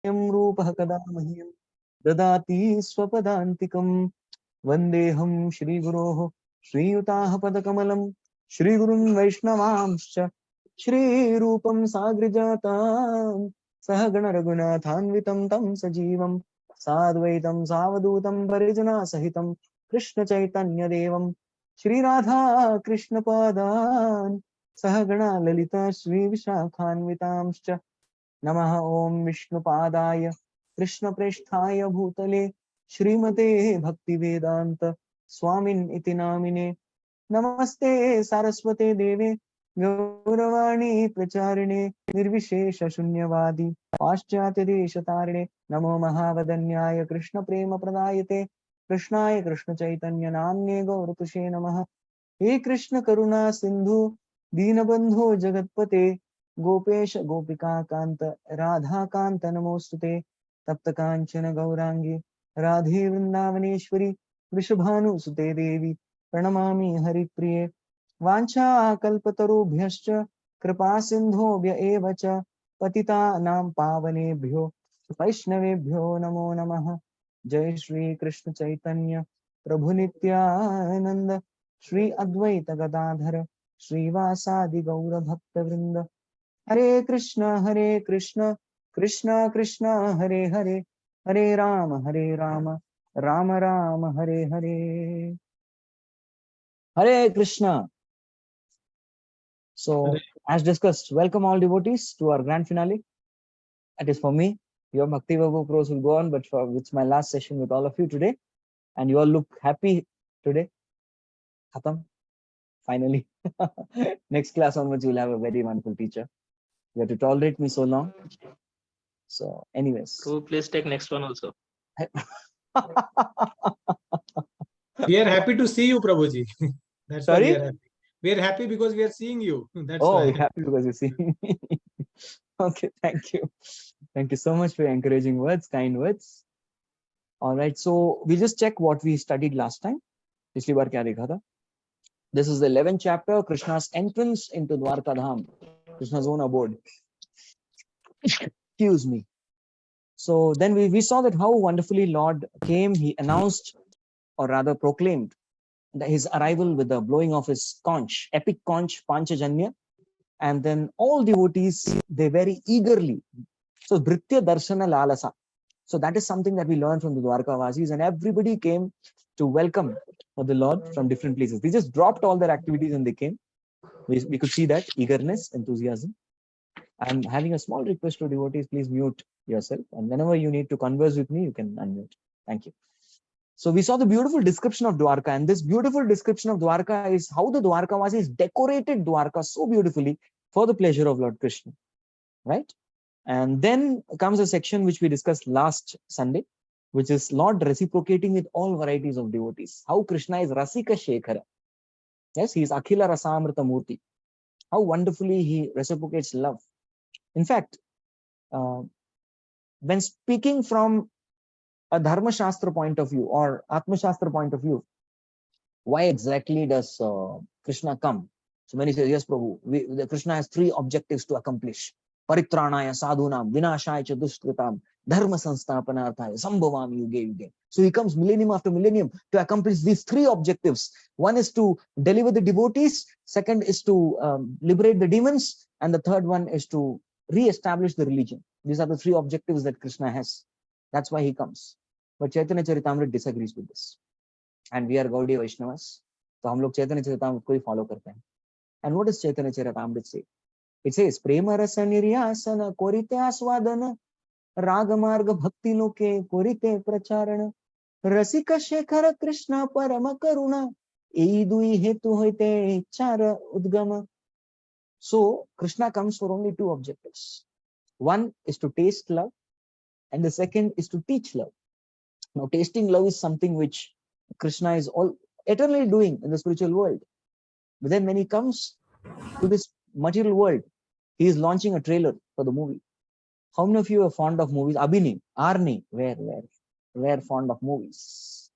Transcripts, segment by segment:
रूपः कदा मह्यं ददाति स्वपदान्तिकं वन्देऽहं श्रीगुरोः श्रीयुताः पदकमलं श्रीगुरुन् वैष्णवांश्च श्रीरूपं साग्रजातां सहगण रघुनाथान्वितं तं सजीवं साद्वैतं सावधूतं परिजनसहितं कृष्ण चैतन्य देवं श्रीराधा कृष्णपादान् सहगणा ललिता श्रीविशाखान्वितांश्च नमः ओं विष्णुपादाय कृष्णप्रेष्ठाय भूतले श्रीमते भक्तिवेदांत स्वामिन् इति नामिने नमस्ते सारस्वते देवे गौरवाणी प्रचारिणे निर्विशेष शून्यवादी पाश्चात्यदेशतारिणे नमो महावदन्याय कृष्ण प्रेम प्रदायते कृष्णाय कृष्ण चैतन्य नाम्ने गौरतुषे नमः हे कृष्ण करुणा सिंधु दीनबंधो जगत्पते गोपेश गोपिका कांत राधा कांत नमोस्तुते तप्त कांचन गौरांगी राधे वृंदावनेश्वरी वृषभानुसुते देवी प्रणमामि हरिप्रिये वाञ्छाकल्पतरुभ्यश्च कृपा सिन्धुभ्य एव च पतितानां पावनेभ्यो वैष्णवेभ्यो नमो नमः जय श्री कृष्ण चैतन्य प्रभु नित्यानंद श्री अद्वैत गदाधर श्रीवासादि गौर भक्तवृंद हरे Krishna Krishna Krishna Hare Hare Hare Ram Ram Ram Hare Hare Hare Krishna. So, as discussed, welcome all devotees to our grand finale. That is for me. Your Bhaktivedanta pros will go on, but it's my last session with all of you today. And you all look happy today. Khatam. Finally. Next class onwards, you'll have a very wonderful teacher. You have to tolerate me so long. So, anyways. So please take next one also. We are happy to see you, Prabhuji. That's Sorry? why we are happy. We are happy because we are seeing you. That's oh, why. we're happy because you're seeing me. Okay, thank you. Thank you so much for your encouraging words, kind words. All right, so we just check what we studied last time. This is the 11th chapter, Krishna's entrance into Dwarka Dham, Krishna's own abode. Excuse me. So then we saw that how wonderfully Lord came, he announced, or rather proclaimed, his arrival with the blowing of his conch, epic conch, Panchajanya. And then all devotees, they very eagerly. So Bhritya Darshana Lalasa. So that is something that we learned from the Dwarkavasis, and everybody came to welcome the Lord from different places. They just dropped all their activities and they came. We could see that eagerness, enthusiasm. I'm having a small request to devotees, please mute yourself. And whenever you need to converse with me, you can unmute. Thank you. So we saw the beautiful description of Dwarka, and this beautiful description of Dwarka is how the Dwarkavasis decorated Dwarka so beautifully for the pleasure of Lord Krishna, right? And then comes a section which we discussed last Sunday, which is Lord reciprocating with all varieties of devotees. How Krishna is Rasika Shekhara. Yes, he is Akhila Rasamrita Murti. How wonderfully he reciprocates love. In fact, when speaking from a Dharma Shastra point of view or Atma Shastra point of view, why exactly does Krishna come? So many say, yes, Prabhu, Krishna has 3 objectives to accomplish. Paritranaya sadhunam, vinashaya cha dushkritam, dharma sansthapanarthaya, sambhavami yuge yuge. So he comes millennium after millennium to accomplish these 3 objectives. One is to deliver the devotees, second is to liberate the demons, and the third one is to re-establish the religion. These are the 3 objectives that Krishna has. That's why he comes. But Chaitanya Charitamrita disagrees with this. And we are Gaudiya Vaishnavas. So hum log Chaitanya Charitamrita ko hi follow karte hain. And what does Chaitanya Charitamrita say? It says, Prema rasa niryasana korite aswadana raga marga bhakti loke korite pracharana rasika shekhara Krishna parama karuna ei dui hetu hoite chara udgama. So Krishna comes for only 2 objectives. One is to taste love, and the second is to teach love. Now, tasting love is something which Krishna is all eternally doing in the spiritual world. But then when he comes to this material world, he is launching a trailer for the movie. How many of you are fond of movies? Abhini, Arni, where fond of movies?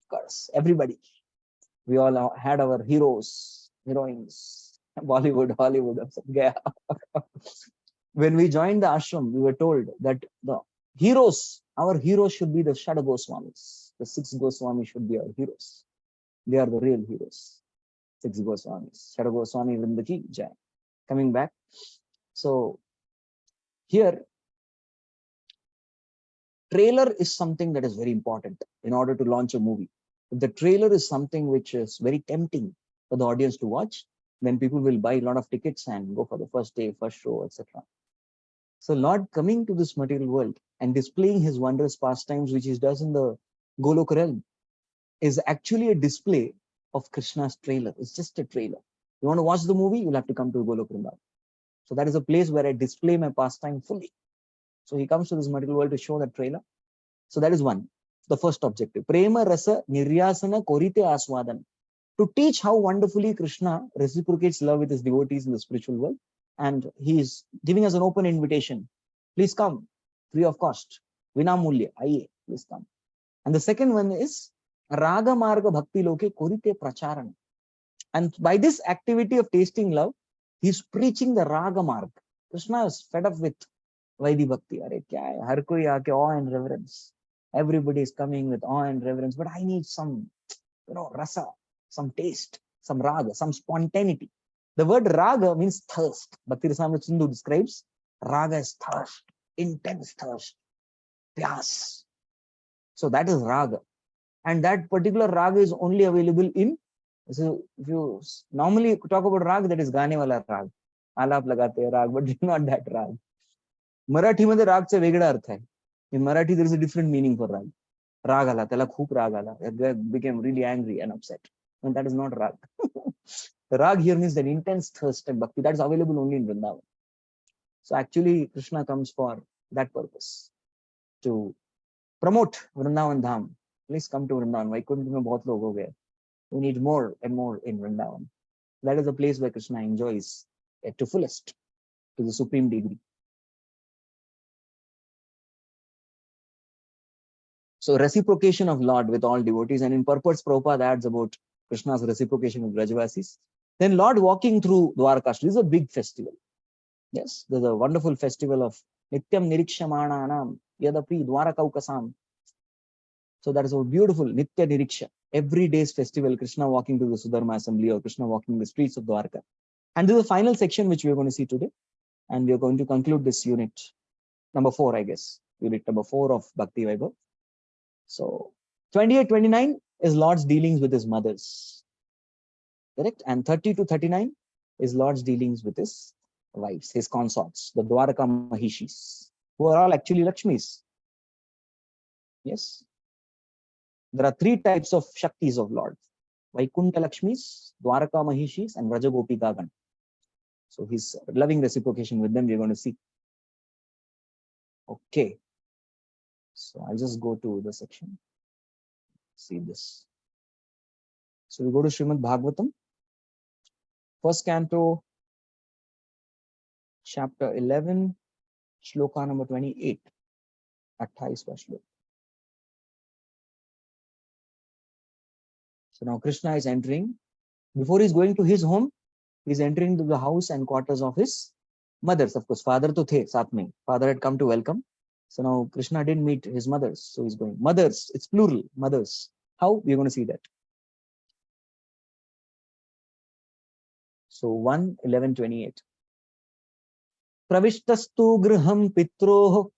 Of course, everybody. We all had our heroes, heroines, Bollywood, Hollywood, When we joined the ashram, we were told that the heroes, our heroes should be the Shada Goswamis. The 6 Goswamis should be our heroes. They are the real heroes. 6 Goswamis. Shada Goswami Vrindaki Jai. Coming back. So here, trailer is something that is very important in order to launch a movie. If the trailer is something which is very tempting for the audience to watch, then people will buy a lot of tickets and go for the first day, first show, etc. So Lord coming to this material world and displaying his wondrous pastimes, which he does in the Golok realm, is actually a display of Krishna's trailer. It's just a trailer. You want to watch the movie, you'll have to come to Golok Vrindavan. So that is a place where I display my pastime fully. So he comes to this material world to show that trailer. So that is one, the first objective. Prema rasa niryasana korite aswadan. To teach how wonderfully Krishna reciprocates love with his devotees in the spiritual world. And he is giving us an open invitation. Please come, free of cost. Vinamulya, aiye, please come. And the second one is Raga Marga Bhakti Loke Korite Pracharan. And by this activity of tasting love, he's preaching the Raga Marg. Krishna is fed up with Vaidhi Bhakti. Are kya hai? Har koi aake awe and reverence. Everybody is coming with awe and reverence, but I need some, rasa, some taste, some raga, some spontaneity. The word raga means thirst. Bhakti Rasamrita Sindhu describes raga as thirst, intense thirst, pyas. So that is raga. And that particular raga is only available in, so if you normally talk about raga, that is gaane wala rag. Alap lagate rag, but not that rag. Marathi मध्ये राग चा वेगळा अर्थ आहे. In Marathi, there is a different meaning for rag. Rag ala, त्याला खूप राग आला. Became really angry and upset. And that is not rag. The rag here means that intense thirst and bhakti that is available only in Vrindavan. So actually, Krishna comes for that purpose, to promote Vrindavan Dham. Please come to Vrindavan. Vaikuntha mein bahut log ho gaye. We need more and more in Vrindavan. That is a place where Krishna enjoys it to fullest, to the supreme degree. So reciprocation of Lord with all devotees, and in purports Prabhupada adds about Krishna's reciprocation with Brajavasis. Then Lord walking through Dwarka. This is a big festival. Yes, there's a wonderful festival of Nityam Nirikshamananam Yadapi Dwarakaukasam. So that is a beautiful Nitya Niriksha. Every day's festival, Krishna walking to the Sudharma assembly or Krishna walking the streets of Dwarka. And this is the final section which we are going to see today. And we are going to conclude this unit number 4, I guess. Unit number 4 of Bhakti Vaibhava. So 28-29 is Lord's dealings with his mothers. Correct? And 30 to 39 is Lord's dealings with his wives, his consorts, the Dwaraka Mahishis, who are all actually Lakshmis. Yes. There are 3 types of Shaktis of Lord. Vaikuntha Lakshmis, Dwaraka Mahishis, and Rajagopi Gagan. So his loving reciprocation with them, we're going to see. Okay. So I'll just go to the section. See this. So we go to Srimad Bhagavatam, first canto, chapter 11, shloka number 28. 28वां श्लोक. So now Krishna is entering. Before he's going to his home, he's entering to the house and quarters of his mothers. Of course, father to the saath mein. Father had come to welcome. So now Krishna didn't meet his mothers. So he's going. Mothers, it's plural, mothers. How? We're going to see that. So 1:11:28. Pravishtastu griham pitroh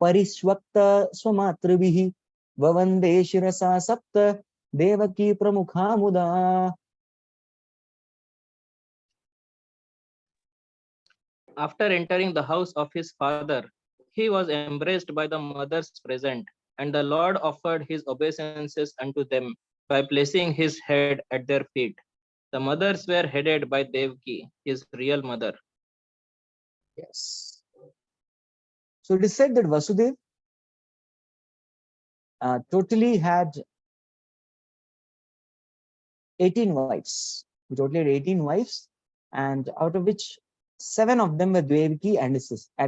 parishvakta swamatribhi vavande shirasa sapta devaki pramukha muda. After entering the house of his father, he was embraced by the mothers present, and the Lord offered his obeisances unto them by placing his head at their feet. The mothers were headed by Devaki, his real mother. Yes. So it is said that Vasudeva totally had 18 wives. He totally had 18 wives, and out of which 7 of them were Devaki and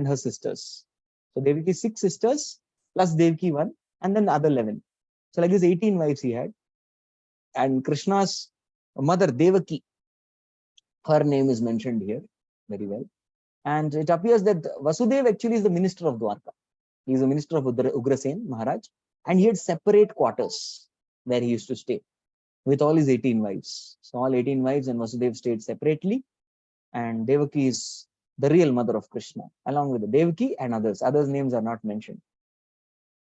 her sisters. So Devaki 6 sisters plus Devaki 1, and then the other 11. So like this 18 wives he had. And Krishna's mother Devaki, her name is mentioned here very well. And it appears that Vasudeva actually is the minister of Dwarka. He is the minister of Ugrasen Maharaj, and he had separate quarters where he used to stay with all his 18 wives. So all 18 wives and Vasudeva stayed separately, and Devaki is the real mother of Krishna, along with the Devaki and others. Others' names are not mentioned.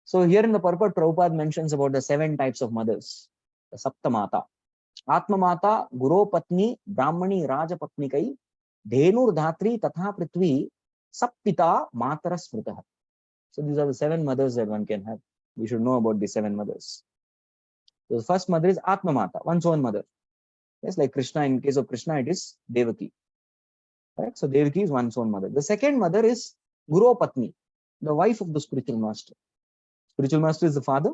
So here in the purport, Prabhupada mentions about the 7 types of mothers. The Saptamata. Atma Mata, Guru Patni, Brahmani, Raja Patnikai, Dhenur Dhatri, Tatha Prithvi, Sapita, Matara Smritaha. So these are the 7 mothers that one can have. We should know about the 7 mothers. So the first mother is Atma Mata, one's own mother. Yes, like Krishna, in case of Krishna, it is Devaki. Right? So Devaki is one's own mother. The second mother is Guru Patni, the wife of the spiritual master. Spiritual master is the father.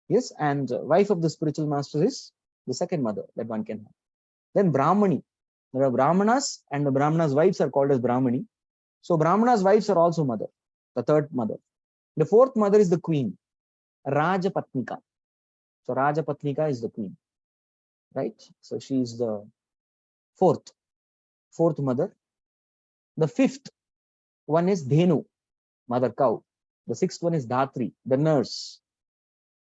Yes, and wife of the spiritual master is the second mother that one can have. Then Brahmani. There are Brahmanas, and the Brahmanas' wives are called as Brahmani. So Brahmanas' wives are also mother, the third mother. The fourth mother is the queen, Rajapatnika. So Rajapatnika is the queen, right? So she is the fourth mother. The fifth one is Dhenu, mother cow. The sixth one is Dhatri, the nurse.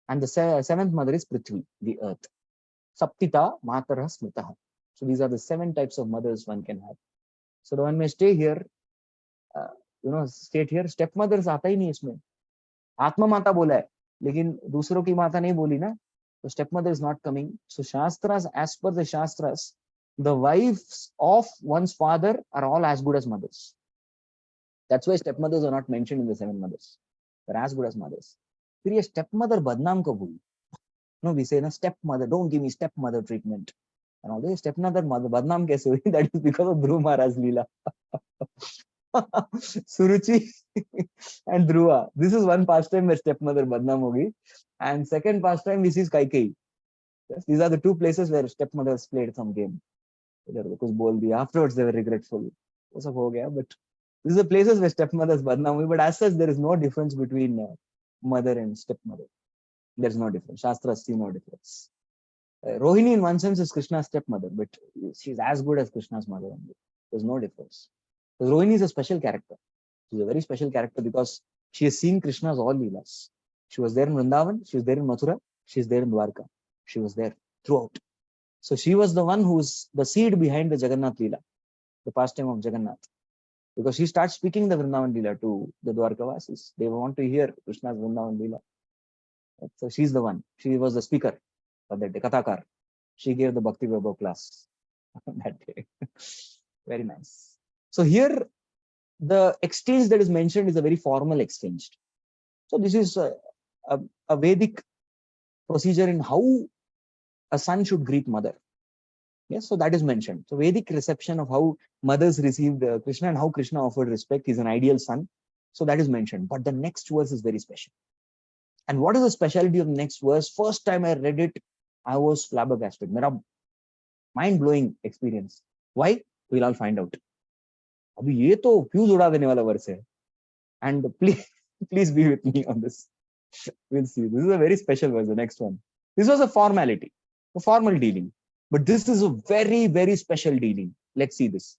And the seventh mother is Prithvi, the earth. Saptita, Matara, Smritaha. So these are the 7 types of mothers one can have. So one may stay here, state here. Stepmothers आता ही नहीं इसमें. आत्मा माता बोला है, लेकिन दूसरों की माता नहीं बोली ना. So stepmother is not coming. So Shastras, as per the Shastras, the wives of one's father are all as good as mothers. That's why stepmothers are not mentioned in the 7 mothers. They're as good as mothers. फिर ये stepmother बदनाम कब हुई? No, we say na stepmother, don't give me stepmother treatment. And all this stepmother mother badnaam kaise hui? That is because of Dhruva Maharaj Leela. Suruchi and Dhruva. This is one pastime where stepmother badnaam hogi. And second pastime, this is Kaikeyi. Yes, these are the 2 places where stepmothers played some game. Afterwards, they were regretful. But these are places where stepmothers badnaam hui. But as such, there is no difference between mother and stepmother. There's no difference. Shastras see no difference. Rohini, in one sense, is Krishna's stepmother, but she's as good as Krishna's mother. There's no difference. Because Rohini is a special character. She's a very special character because she has seen Krishna's all Leelas. She was there in Vrindavan, she was there in Mathura, she's there in Dwarka. She was there throughout. So she was the one who's the seed behind the Jagannath Leela, the pastime of Jagannath. Because she starts speaking the Vrindavan Leela to the Dwarka Vasis. They want to hear Krishna's Vrindavan Leela. So she's the one. She was the speaker for that day, Kathakar. She gave the Bhaktivedanta class that day. Very nice. So here, the exchange that is mentioned is a very formal exchange. So this is a Vedic procedure in how a son should greet mother. Yes, so that is mentioned. So Vedic reception of how mothers received Krishna and how Krishna offered respect. He's an ideal son. So that is mentioned. But the next verse is very special. And what is the specialty of the next verse? First time I read it, I was flabbergasted. Mind-blowing experience. Why? We'll all find out. Abhi ye to fuse uda dene wala verse hai. And please be with me on this. We'll see. This is a very special verse, the next one. This was a formality, a formal dealing. But this is a very, very special dealing. Let's see this.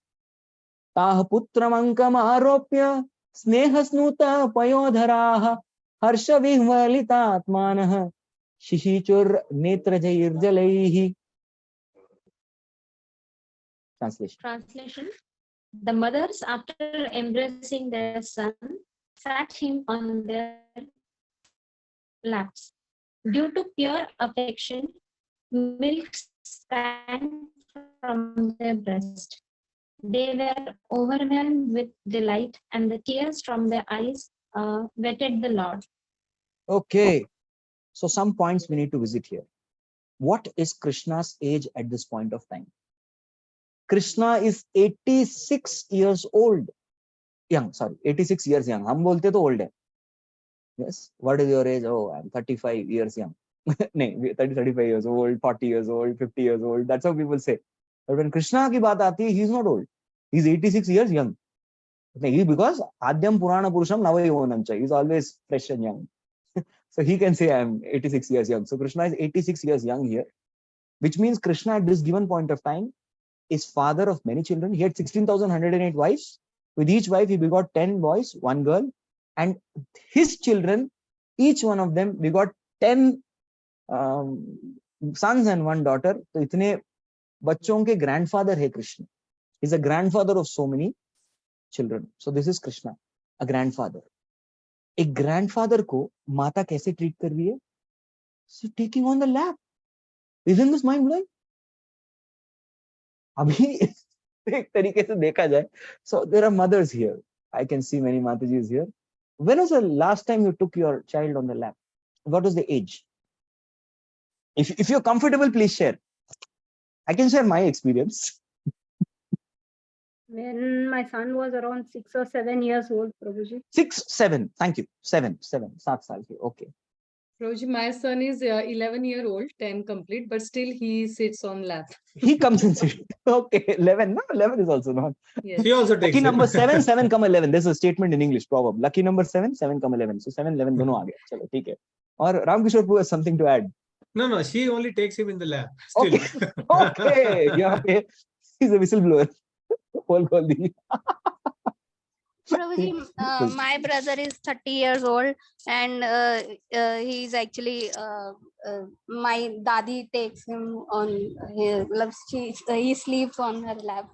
Tah putramankam aropya snehasnuta payodharaha harsha vihvalita atmanah Shishichur Netrajayir Jalaihi. Translation. The mothers, after embracing their son, sat him on their laps. Due to pure affection, milk sprang from their breast. They were overwhelmed with delight, and the tears from their eyes wetted the Lord. Okay. So some points we need to visit here. What is Krishna's age at this point of time? Krishna is 86 years old. 86 years young. Hum bolte to old hai. Yes. What is your age? Oh, I'm 35 years young. 35 years old, 40 years old, 50 years old. That's how people say. But when Krishna ki baat aati hai, he's not old. He's 86 years young. Because Adyam Purana Purusham Navayavanam cha. He's always fresh and young. So he can say I'm 86 years young. So Krishna is 86 years young here, which means Krishna at this given point of time is father of many children. He had 16,108 wives With each wife, he begot 10 boys, 1 girl, and his children, each one of them begot 10 sons and 1 daughter. So itne bachon ke grandfather hai Krishna. He's a grandfather of so many children. So this is Krishna, a grandfather. एक grandfather को माता कैसे treat कर रही है? So taking on the lap. Isn't this mind blowing? अभी एक तरीके से देखा जाए, so there are mothers here. I can see many Matajis here. When was the last time you took your child on the lap? What was the age? If you're comfortable, please share. I can share my experience. When my son was around 6 or 7 years old, Prabhuji. 6, 7. Thank you. 7. 7 saal ke. Okay. Prabhuji, my son is 11-year-old, 10 complete, but still he sits on lap. He comes and sits. Okay. 11. No, 11 is also not. Yes. He also takes Lucky it. number 7, 7 come 11. There's a statement in English proverb. Lucky number 7, 7 come 11. So 7, 11 dono aa gaya. Chalo, theek hai. Or Ramkishore Prabhu has something to add. No, she only takes him in the lap. Still. Okay. Yeah, okay. He's a whistleblower. Call the. Prabhuji, my brother is 30 years old, and he's actually my dadi takes him on he sleeps on her lap.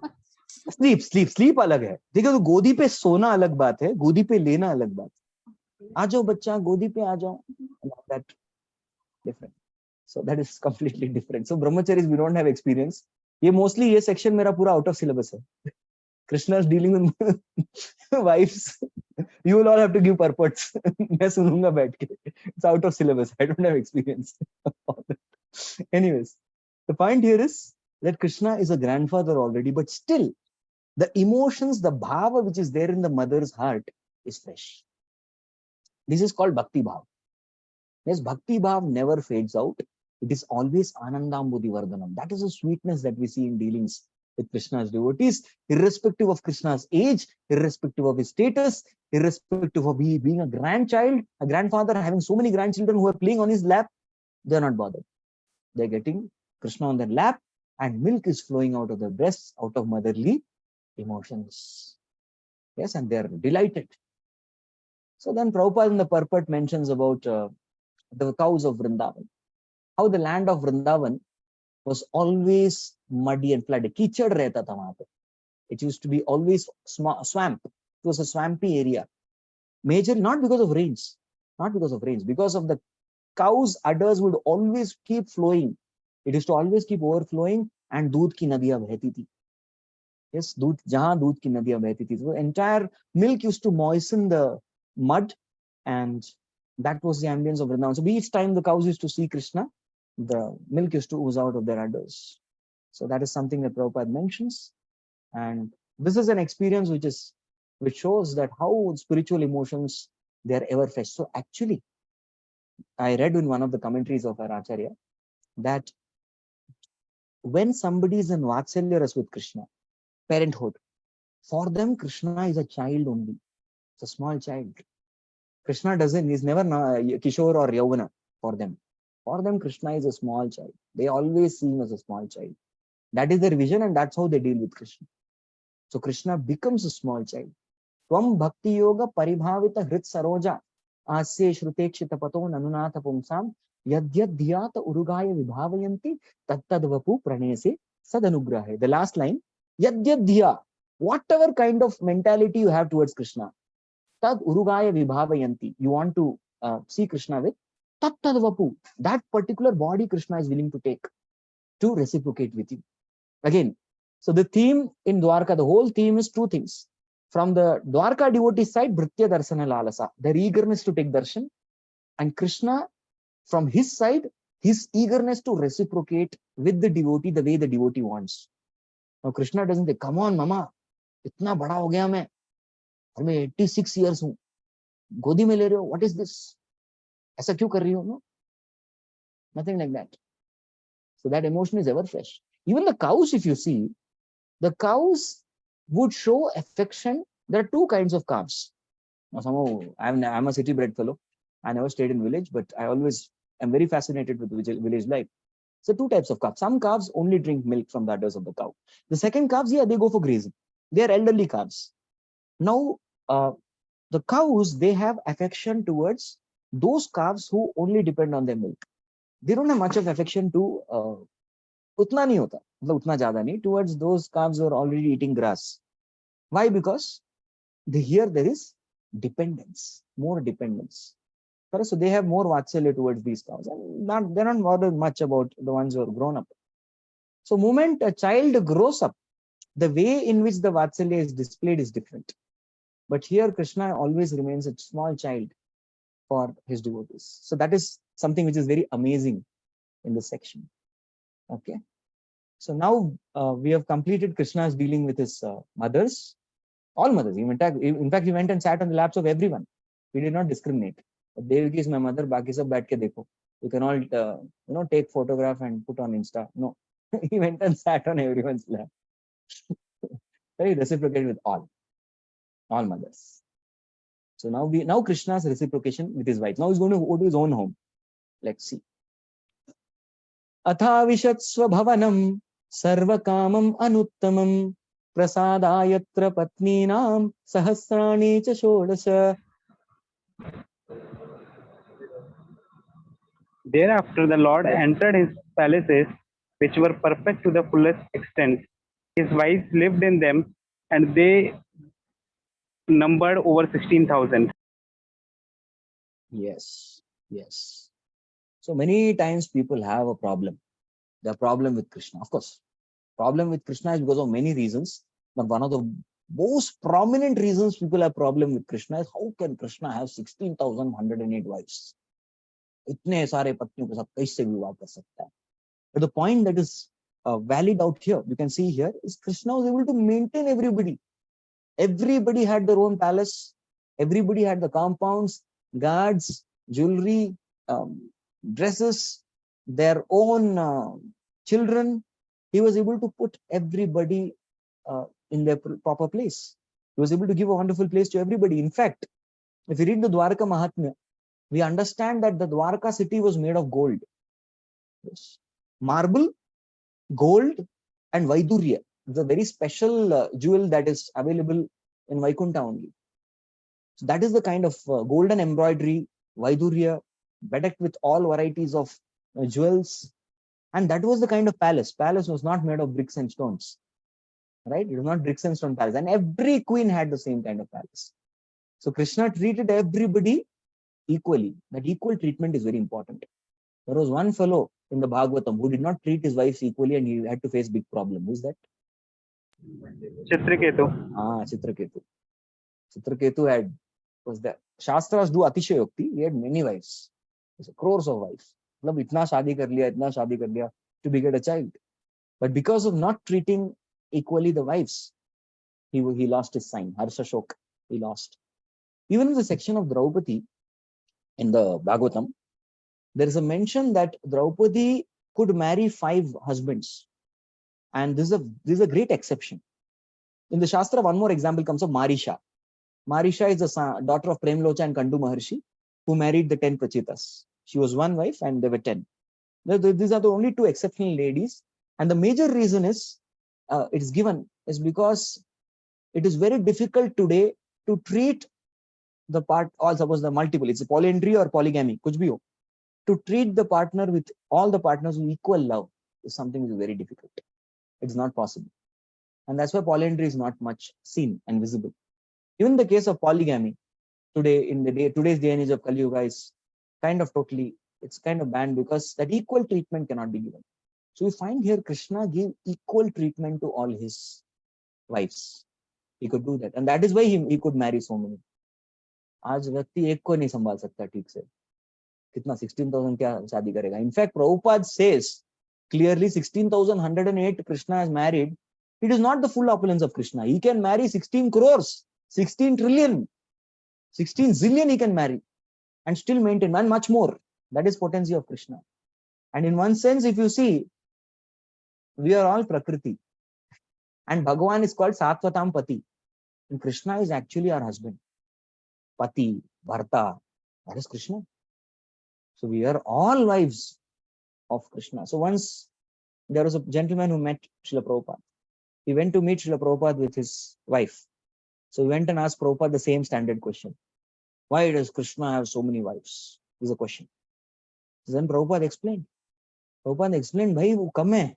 Sleep अलग है. देखो तो गोदी पे सोना अलग बात है, गोदी पे लेना अलग बात है. आ जाओ बच्चा, गोदी पे आ जाओ. That different. So that is completely different. So brahmacharis, we don't have experience. ये mostly ये section मेरा पूरा out of syllabus है. Krishna is dealing with wives. You will all have to give purports. मैं सुनूंगा बैठ के. It's out of syllabus. I don't have experience. Anyways, the point here is that Krishna is a grandfather already, but still the emotions, the bhava which is there in the mother's heart is fresh. This is called Bhakti Bhav. Yes, Bhakti Bhav never fades out. It is always Anandambudhi Vardhanam. That is the sweetness that we see in dealings with Krishna's devotees, irrespective of Krishna's age, irrespective of his status, irrespective of being a grandchild, a grandfather, having so many grandchildren who are playing on his lap, they're not bothered. They're getting Krishna on their lap, and milk is flowing out of their breasts, out of motherly emotions. Yes, and they're delighted. So then Prabhupada in the purport mentions about the cows of Vrindavan, how the land of Vrindavan was always muddy and flooded. Kichad rehta tha wahan pe. It used to be always swamp. It was a swampy area. Major, not because of rains, because of the cows' udders would always keep flowing. It used to always keep overflowing, and doodh ki nadiyan behti thi. Yes, jahan doodh ki nadiyan behti thi. So entire milk used to moisten the mud, and that was the ambience of Vrindavan. So each time the cows used to see Krishna, the milk used to ooze out of their udders. So that is something that Prabhupada mentions. And this is an experience which shows that how spiritual emotions, they are ever fresh. So actually, I read in one of the commentaries of our Acharya that when somebody is in Vatsalya Ras with Krishna, parenthood, for them Krishna is a child only. It's a small child. Krishna is never Kishore or Yauvana for them. For them, Krishna is a small child. They always see him as a small child. That is their vision, and that's how they deal with Krishna. So Krishna becomes a small child. Tvam bhakti yoga paribhavita hrit saroja asya shrutekshita pato nanunatha pumsam yadyad dhyata urugaya vibhavayanti tattad vapu pranese sadanugrahe. The last line, yadyad dhya, whatever kind of mentality you have towards Krishna, tad urugaya vibhavayanti, you want to see Krishna with, tattad vapu, that particular body Krishna is willing to take to reciprocate with you. Again, so the theme in Dwarka, the whole theme is two things. From the Dwarka devotee side, Bhritya Darsana Lalasa, their eagerness to take darshan, and Krishna, from his side, his eagerness to reciprocate with the devotee the way the devotee wants. Now Krishna doesn't say, come on mama, itna bada ho gaya main 86 years hu, godi mein le rahe ho, what is this? Aisa kyun kar rahi ho? No? Nothing like that. So that emotion is ever fresh. Even the cows, if you see, the cows would show affection. There are two kinds of calves. Now, somehow, I'm a city-bred fellow. I never stayed in village, but I always am very fascinated with village life. So two types of calves. Some calves only drink milk from the udders of the cow. The second calves, yeah, they go for grazing. They are elderly calves. Now, the cows, they have affection towards those calves who only depend on their milk. They don't have much of affection to utna nahi hota, matlab utna zyada nahi, towards those calves who are already eating grass. Why? Because here there is dependence, more dependence. So they have more vatsalya towards these cows, and they're not bothered much about the ones who are grown up. So moment a child grows up, the way in which the vatsalya is displayed is different. But here Krishna always remains a small child for his devotees. So that is something which is very amazing in this section. Okay. So now we have completed Krishna's dealing with his mothers, all mothers. In fact, he went and sat on the laps of everyone. He did not discriminate. Devaki is my mother, baki sab baith ke dekho. You can all take photograph and put on Insta. No, he went and sat on everyone's lap. He reciprocated with all mothers. So now Krishna's reciprocation with his wife. Now he's going to go to his own home. Let's see. Athavishat swabhavanam sarvakamam anuttamam prasadayatra patninam sahasrani cha shodasha. Thereafter, the Lord entered his palaces, which were perfect to the fullest extent. His wives lived in them, and they numbered over 16,000. Yes. So many times people have a problem. The problem with Krishna. Of course, problem with Krishna is because of many reasons. But one of the most prominent reasons people have problem with Krishna is how can Krishna have 16,108 wives? इतने सारे पत्नियों के साथ कैसे विवाह कर सकता है? But the point that is valid out here, you can see here, is Krishna was able to maintain everybody. Everybody had their own palace. Everybody had the compounds, guards, jewelry, dresses, their own children. He was able to put everybody in their proper place. He was able to give a wonderful place to everybody. In fact, if you read the Dwarka Mahatmya, we understand that the Dwarka city was made of gold. Yes. Marble, gold, and Vaidurya. It's a very special jewel that is available in Vaikuntha only. So that is the kind of golden embroidery, Vaidurya, bedecked with all varieties of jewels. And that was the kind of palace. Palace was not made of bricks and stones. Right? It was not bricks and stone palace. And every queen had the same kind of palace. So Krishna treated everybody equally. That equal treatment is very important. There was one fellow in the Bhagavatam who did not treat his wives equally, and he had to face big problem. Who's that? Chitraketu. Chitraketu. Chitraketu was there. Shastras do atishayokti. He had many wives. Crores of wives. Itna shadi kar liya to beget a child. But because of not treating equally the wives, he lost his sign. Harsha Shok, he lost. Even in the section of Draupadi in the Bhagavatam, there is a mention that Draupadi could marry 5 husbands. And this is a great exception. In the Shastra, one more example comes of Marisha. Marisha is the daughter of Premlocha and Kandu Maharshi, who married the 10 Prachitas. She was one wife and there were 10. These are the only 2 exceptional ladies. And the major reason is, it's given is because it is very difficult today to treat the part, or suppose the multiple, it's a polyandry or polygamy, kuch bhi ho. To treat the partner with all the partners with equal love is something which is very difficult. It's not possible. And that's why polyandry is not much seen and visible. Even the case of polygamy, today, today's day and age of Kali Yuga is kind of it's kind of banned because that equal treatment cannot be given. So we find here Krishna gave equal treatment to all his wives. He could do that. And that is why he could marry so many. आज व्यक्ति एक को नहीं संभाल सकता ठीक से. कितना 16,000 क्या शादी करेगा? In fact, Prabhupada says clearly 16,108 Krishna has married. It is not the full opulence of Krishna. He can marry 16 crores, 16 trillion, 16 zillion he can marry and still maintain, and much more. That is potency of Krishna. And in one sense, if you see, we are all Prakriti. And Bhagavan is called Satvatam Pati. And Krishna is actually our husband. Pati, Bharta, that is Krishna. So we are all wives of Krishna. So once there was a gentleman who met Srila Prabhupada. He went to meet Srila Prabhupada with his wife. So we went and asked Prabhupada the same standard question. Why does Krishna have so many wives? Is a question. Then Prabhupada explained. Bhai, वो कम है.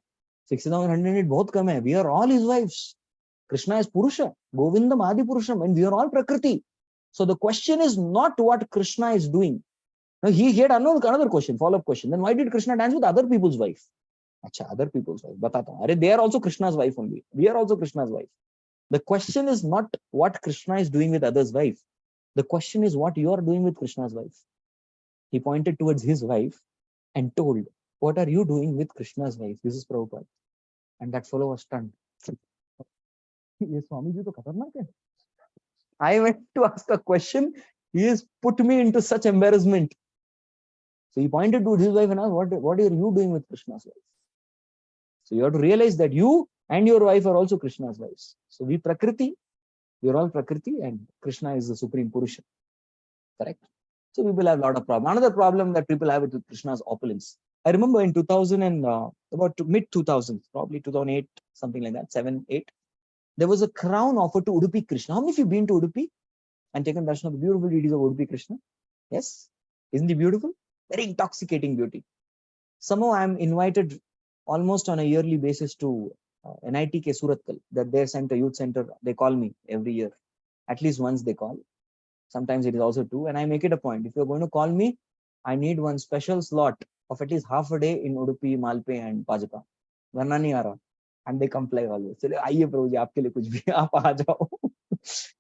6,100 बहुत कम है. We are all his wives. Krishna is Purusha, Govindam Adi Purusham, and we are all Prakriti. So the question is not what Krishna is doing. Now he had another question, follow-up question. Then why did Krishna dance with other people's wife? Acha, other people's wife. Batata. Are they are also Krishna's wife only. We are also Krishna's wife. The question is not what Krishna is doing with others' wife. The question is what you are doing with Krishna's wife. He pointed towards his wife and told, what are you doing with Krishna's wife? This is Prabhupada. And that fellow was stunned. Ye Swami ji to khatarnak hai. I went to ask a question. He has put me into such embarrassment. So he pointed to his wife and asked, what are you doing with Krishna's wife? So you have to realize that you and your wife are also Krishna's wives. So we Prakriti, we are all Prakriti, and Krishna is the Supreme Purusha. Correct? So people have a lot of problems. Another problem that people have with Krishna's opulence. I remember in 2000 and about mid-2000s, probably 2008, something like that, 7, 8, there was a crown offered to Udupi Krishna. How many of you been to Udupi and taken darshan of the beautiful deities of Udupi Krishna? Yes? Isn't he beautiful? Very intoxicating beauty. Somehow I am invited almost on a yearly basis to NITK Suratkal, that their center, youth center, they call me every year. At least once they call. Sometimes it is also two. And I make it a point. If you're going to call me, I need one special slot of at least half a day in Udupi, Malpe and Pajapa. Varna nahi aa raha. And they comply always. So, आइए प्रभु जी आपके लिए कुछ भी आप आ जाओ.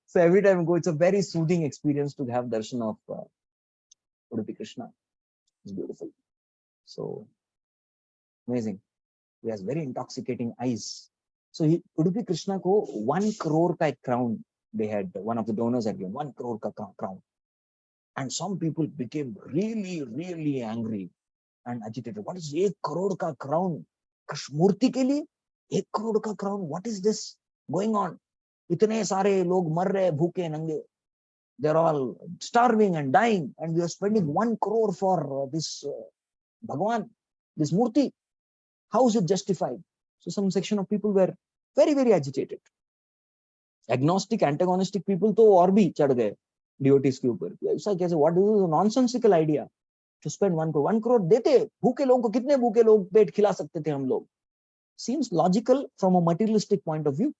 So every time I go, it's a very soothing experience to have darshan of Udupi Krishna. It's beautiful. So amazing. He has very intoxicating eyes. So Udupi Krishna ko 1 crore ka crown they had. One of the donors had given 1 crore ka crown. And some people became really, really angry and agitated. What is 1 crore ka crown? Murti ke liye 1 crore ka crown. What is this going on? Itne sare log mar rahe bhuke nange. They're all starving and dying, and we are spending 1 crore for this Bhagwan, this Murti. How is it justified? So some section of people were very, very agitated. Agnostic, antagonistic people to और भी चढ़ गए devotees के ऊपर. ऐसा कैसे? What is a nonsensical idea to spend 1 crore? 1 crore देते भूखे लोगों को, कितने भूखे लोग पेट खिला सकते थे हम लोग? Seems logical from a materialistic point of view.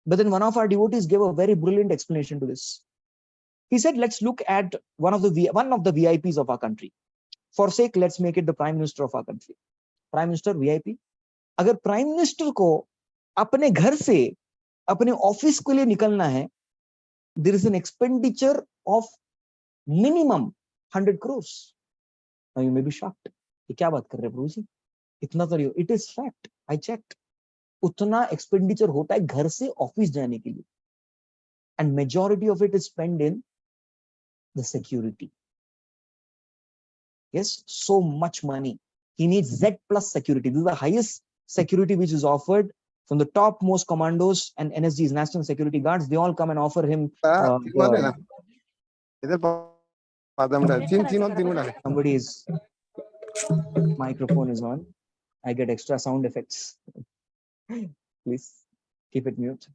But then one of our devotees gave a very brilliant explanation to this. He said, let's look at one of the VIPs of our country. For sake, let's make it the Prime Minister of our country. Prime Minister, VIP. अगर Prime Minister को अपने घर से अपने office के लिए निकलना है, there is an expenditure of minimum 100 crores. Now you may be shocked. ये क्या बात कर रहे हैं प्रभु जी? इतना तो नहीं. It is fact. I checked. उतना expenditure होता है घर से ऑफिस जाने के लिए. And majority of it is spent in the security. Yes, so much money. He needs Z plus security. This is the highest security which is offered from the topmost commandos and NSGs, National Security Guards. They all come and offer him. Somebody's microphone is on. I get extra sound effects. Please keep it mute.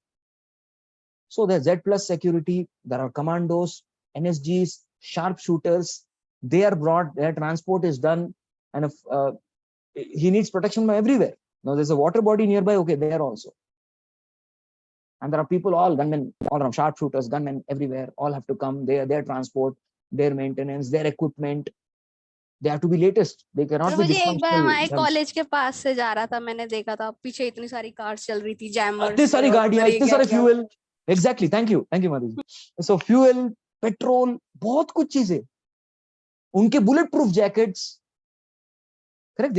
So there's Z plus security. There are commandos, NSGs, sharpshooters. They are brought. Their transport is done, and if he needs protection from everywhere. Now there's a water body nearby. Okay, there also. And there are people, all gunmen, all around, sharpshooters, gunmen everywhere. All have to come. Their transport, their maintenance, their equipment. They have to be latest. They cannot be मुझे एक बार हमारे dysfunctional. College के पास से जा रहा था, मैंने देखा था पीछे इतनी सारी कार्स चल रही थी, जैमर्स, इतनी सारी गाड़ियां, इतने सारे fuel. Exactly. Thank you, Madhu. So fuel, petrol, बहुत कुछ चीजें. उनके bullet proof jackets. Correct.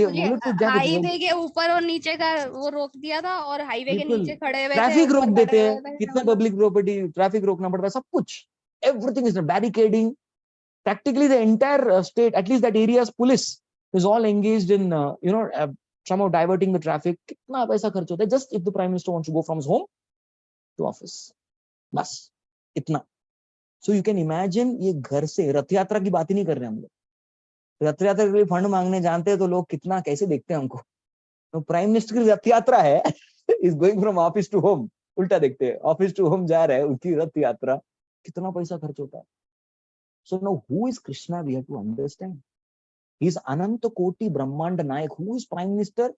Highway के ऊपर और नीचे का वो रोक दिया था, और हाईवे के नीचे खड़े हुए थे. ट्रैफिक रोक देते हैं. कितना पब्लिक प्रॉपर्टी, ट्रैफिक रोकना पड़ता है, सब कुछ. Everything is barricading. Practically the entire state, at least that area's police is all engaged in somehow diverting the traffic. कितना पैसा खर्च होता है just if the Prime Minister wants to go from his home to office. बस इतना. So you can imagine, ये घर से रथ यात्रा की बात ही नहीं कर रहे हम लोग. रथ यात्रा के लिए फंड मांगने जानते हैं तो लोग कितना कैसे देखते हैं हमको. तो प्राइम मिनिस्टर की रथ यात्रा है, is going from office to home. उल्टा देखते हैं, ऑफिस टू होम जा रहा है, उसकी रथ यात्रा कितना पैसा खर्च होता है. So now who is Krishna? We have to understand. He is Ananta Koti Brahmanda Nayak. Who is Prime Minister?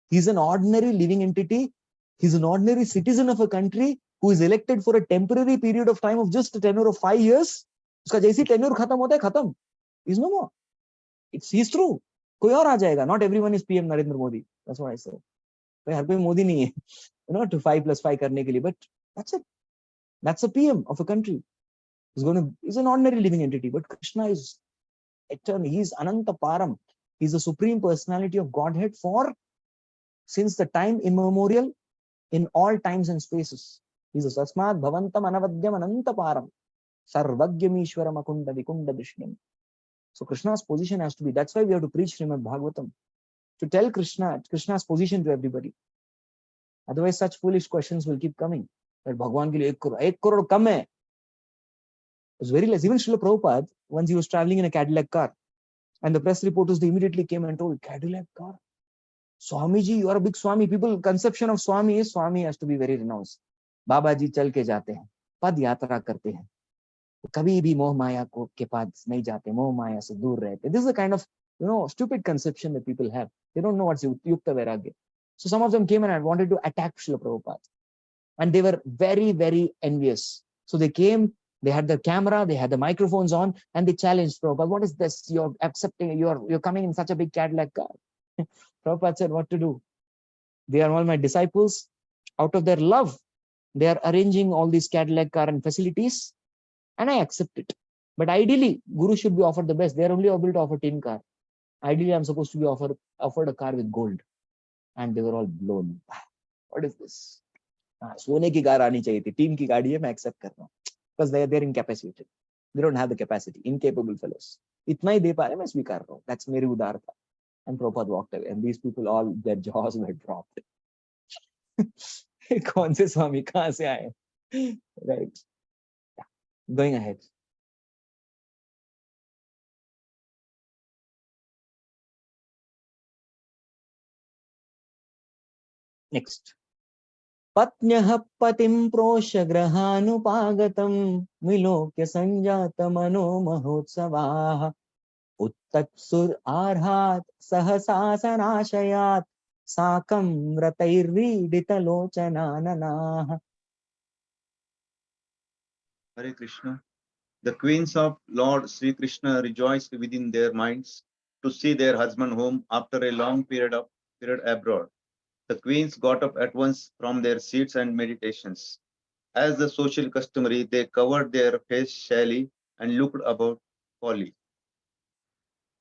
He is an ordinary living entity. He is an ordinary citizen of a country who is elected for a temporary period of time of just a tenure of 5 years. उसका जैसी tenure खत्म होता है, खत्म. Is no more. He's true. कोई और आ जाएगा. Not everyone is PM Narendra Modi. That's what I said. हर कोई मोदी नहीं है, you know, to 5+5 करने के लिए. But that's it. That's a PM of a country. He's an ordinary living entity. But Krishna is eternal. He is Ananta Param. He's the supreme personality of Godhead since the time immemorial, in all times and spaces. He's a Sasmad Bhavantam Anavadyam Ananta Param. Sarvagyam Ishwaram Akunda Vikunda Vishnim. So Krishna's position has to be, that's why we have to preach Srimad Bhagavatam, to tell Krishna's position to everybody. Otherwise, such foolish questions will keep coming. That Bhagwan ke liye 1 crore kam hai. It was very less. Even Srila Prabhupada, once he was traveling in a Cadillac car, and the press reporters, they immediately came and told, Cadillac car? Swamiji, you are a big Swami. People, conception of Swami is, Swami has to be very renounced. Baba ji chal ke jaate hain, pad yatra karte hain. Kabhi bhi moh maya ke paas nahi jate, moh maya se dur rehte. This is the kind of, you know, stupid conception that people have. They don't know what's Yukta Vairagya. So some of them came and wanted to attack Srila Prabhupada. And they were very, very envious. So they came, they had the camera, they had the microphones on, and they challenged Prabhupada. What is this? You're accepting, you're coming in such a big Cadillac car. Prabhupada said, what to do? They are all my disciples. Out of their love, they are arranging all these Cadillac car and facilities, and I accept it. But ideally, Guru should be offered the best. They are only able to offer tin car. Ideally, I'm supposed to be offered a car with gold. And they were all blown. What is this? सोने की car आनी चाहिए थी, team की गाड़ी है, मैं accept कर रहा हूँ. Because they're incapacitated. They don't have the capacity. Incapable fellows. इतना ही दे पा रहे, मैं स्वीकार रहा हूँ. That's मेरी उदारता. And Prabhupada walked away. And these people, all their jaws were dropped. कौन से स्वामी कहाँ से आए? Right. Yeah. Going ahead. Next. Patnyah patim prosha grahanupaagatam milokya sanjata mano mahotsavaha uttatsur arhat sahasasanashayat sakam ratairvidita lochanananaha. Hare Krishna. The queens of Lord Sri Krishna rejoiced within their minds to see their husband home after a long period abroad. The queens got up at once from their seats and meditations. As the social customary, they covered their face shyly and looked about coyly.